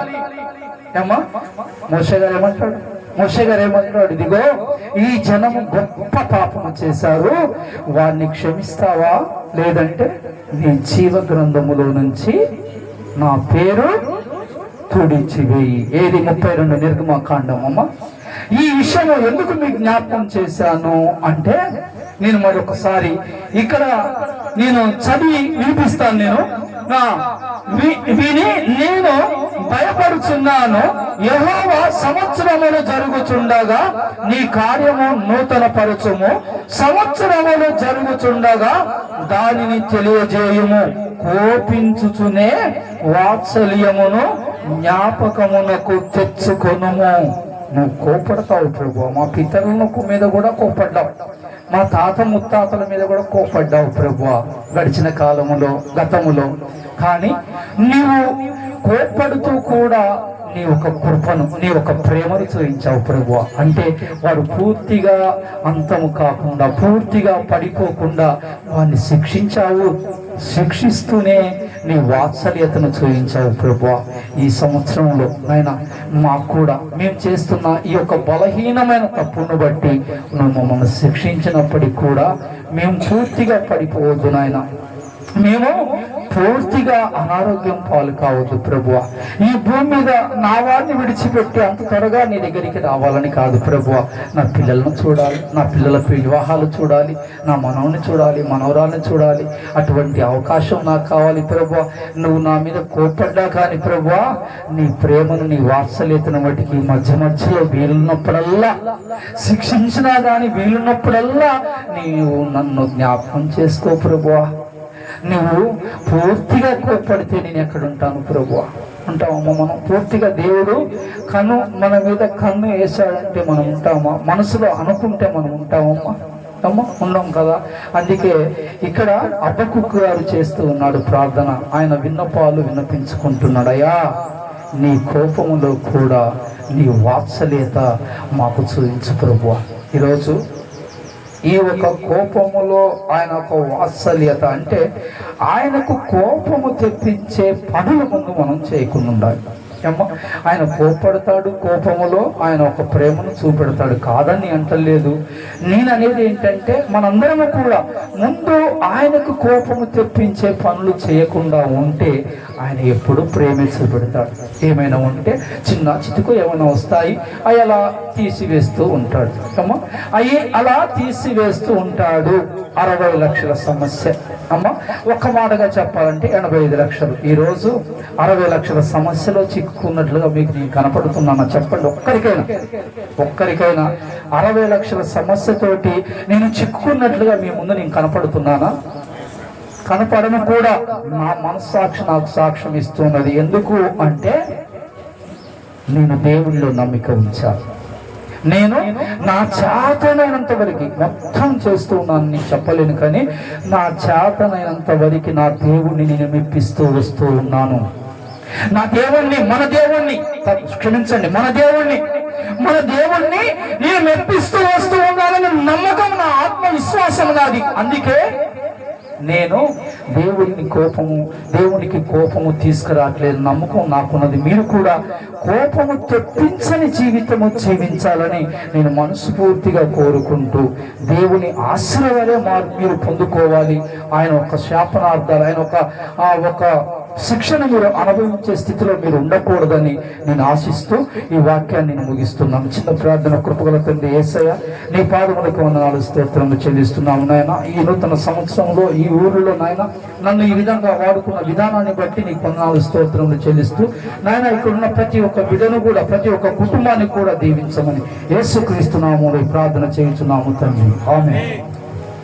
ఏమ్మా మోషే గారు ఏమంటాడు? ఇదిగో ఈ జనము గొప్ప పాపము చేశారు, వారిని క్షమిస్తావా? లేదంటే నీ జీవ గ్రంథములో నుంచి నా పేరు తుడిచివేయి. ఏది 32 నిర్గమకాండం అమ్మ. ఈ విషయం ఎందుకు మీకు జ్ఞాపకం చేశాను అంటే, నేను మరొకసారి ఇక్కడ నేను చదివి వినిపిస్తాను. నేను భయపడుచున్నాను. యెహోవా సంవత్సరములు జరుగుచుండగా నీ కార్యము నూతన పరచుము. సంవత్సరములు జరుగుచుండగా దానిని తెలియజేయుము. కోపించుచునే వాత్సల్యమును జ్ఞాపకమునకు తెచ్చుకొనుము. నువ్వు కోపడతావు ప్రభు. మా పితరుల మీద కూడా కోపడ్డావు, మా తాత ముత్తాతల మీద కూడా కోపడ్డావు ప్రభు గడిచిన కాలములో, గతములో. కానీ నీవు కోపడుతూ కూడా నీ ఒక కృపను, నీ ఒక ప్రేమను చూపించావు ప్రభు. అంటే వారు పూర్తిగా అంతము కాకుండా, పూర్తిగా పడిపోకుండా వారిని శిక్షించావు. శిక్షిస్తూనే నీ వాత్సల్యతను చూపించావు ప్రభు. ఈ సంవత్సరంలో నాయన మాకు కూడా మేము చేస్తున్న ఈ యొక్క బలహీనమైన తప్పును బట్టి నువ్వు మమ్మల్ని శిక్షించినప్పటికీ కూడా మేము పూర్తిగా పడిపోవద్దు నాయన. మేము పూర్తిగా అనారోగ్యం పాలు కావద్దు ప్రభువ. ఈ భూమి మీద నా వారిని విడిచిపెట్టి అంత త్వరగా నీ దగ్గరికి రావాలని కాదు ప్రభువ. నా పిల్లలను చూడాలి, నా పిల్లల వివాహాలు చూడాలి, నా మనవని చూడాలి, మనవరాలను చూడాలి. అటువంటి అవకాశం నాకు కావాలి ప్రభువ. నువ్వు నా మీద కోపడ్డా కానీ ప్రభువ, నీ ప్రేమను, నీ వాత్సల్యతను బట్టి మధ్యలో వీలున్నప్పుడల్లా, శిక్షించినా కానీ వీలున్నప్పుడల్లా నీవు నన్ను జ్ఞాపకం చేసుకో ప్రభువ. నువ్వు పూర్తిగా కోప్పడితే నేను ఎక్కడుంటాను ప్రభువా? ఉంటామమ్మా మనం పూర్తిగా? దేవుడు మన మీద కన్ను వేశాడంటే మనం ఉంటామా? మనసులో అనుకుంటే మనం ఉంటామమ్మా? ఉండం కదా. అందుకే ఇక్కడ హబక్కూకు గారు చేస్తూ ఉన్నాడు ప్రార్థన. ఆయన విన్నపాలు విన్నపించుకుంటున్నాడు. అయ్యా, నీ కోపములో కూడా నీ వాత్సల్యత మాకు చూపించు ప్రభువా. ఈరోజు ఈ ఒక కోపములో ఆయన ఒక వాత్సల్యత, అంటే ఆయనకు కోపము తెప్పించే పనుల ముందు మనం చేయకుండా ఉండాలి. ఏమో ఆయన కోపడతాడు, కోపములో ఆయన ఒక ప్రేమను చూపెడతాడు, కాదని అంటలేదు. నేను అనేది ఏంటంటే మనందరము కూడా ముందు ఆయనకు కోపము తెప్పించే పనులు చేయకుండా ఉంటే ఆయన ఎప్పుడు ప్రేమే చూపెడతాడు. ఏమైనా ఉంటే చిన్న చితుకు ఏమైనా వస్తాయి, అవి అలా తీసివేస్తూ ఉంటాడు. అమ్మ అవి అలా తీసివేస్తూ ఉంటాడు. 60 లక్షల సమస్య అమ్మ, ఒక్క మాటగా చెప్పాలంటే 85 లక్షలు. ఈరోజు 60 లక్షల సమస్యలో చిక్కుకున్నట్లుగా మీకు నేను కనపడుతున్నాను. చెప్పండి, ఒక్కరికైనా 60 లక్షల సమస్యతోటి నేను చిక్కుకున్నట్లుగా మీ ముందు నేను కనపడుతున్నానా? కనపడను కూడా. నా మనస్సాక్షి నాకు సాక్ష్యం ఇస్తున్నది. ఎందుకు అంటే నేను దేవుళ్ళో నమ్మిక ఉంచాను. నేను నా చేతనైనంత వరకు మొత్తం చేస్తూ ఉన్నాను, నేను చెప్పలేను, కానీ నా చేతనైనంత వరకు నా దేవుణ్ణి నేను మెప్పిస్తూ వస్తూ ఉన్నాను. నా దేవుణ్ణి, మన దేవుణ్ణి నేను మెప్పిస్తూ వస్తూ ఉన్నానని నమ్మకం, నా ఆత్మవిశ్వాసం నాది. అందుకే నేను దేవునికి కోపము తీసుకురావట్లేదు, నమ్మకం నాకున్నది. మీరు కూడా కోపము తెప్పించని జీవితము జీవించాలని నేను మనస్ఫూర్తిగా కోరుకుంటూ, దేవుని ఆశీర్వాదం మీరు పొందుకోవాలి. ఆయన ఒక శాపనార్థాలు, ఆయన ఒక శిక్షణ మీరు అనుభవించే స్థితిలో మీరు ఉండకూడదని నేను ఆశిస్తూ ఈ వాక్యాన్ని నేను ముగిస్తున్నాను. చిన్న ప్రార్థన. కృపగల తండ్రి యేసయ్య, నీ పాదములకు వందనాలు స్తోత్రములు చెల్లిస్తున్నాము నాయన. ఈ నూతన సంవత్సరంలో ఈ ఊరిలో నాయన నన్ను ఈ విధంగా వాడుకున్న విధానాన్ని బట్టి నీకు వందనాలు స్తోత్రములు చెల్లిస్తూ నాయన, ఇక్కడ ఉన్న ప్రతి ఒక్క బిడ్డను కూడా, ప్రతి ఒక్క కుటుంబాన్ని కూడా దీవించమని యేసుక్రీస్తు నామములో ప్రార్థన చేయించున్నాము తండ్రి. ఆమేన్.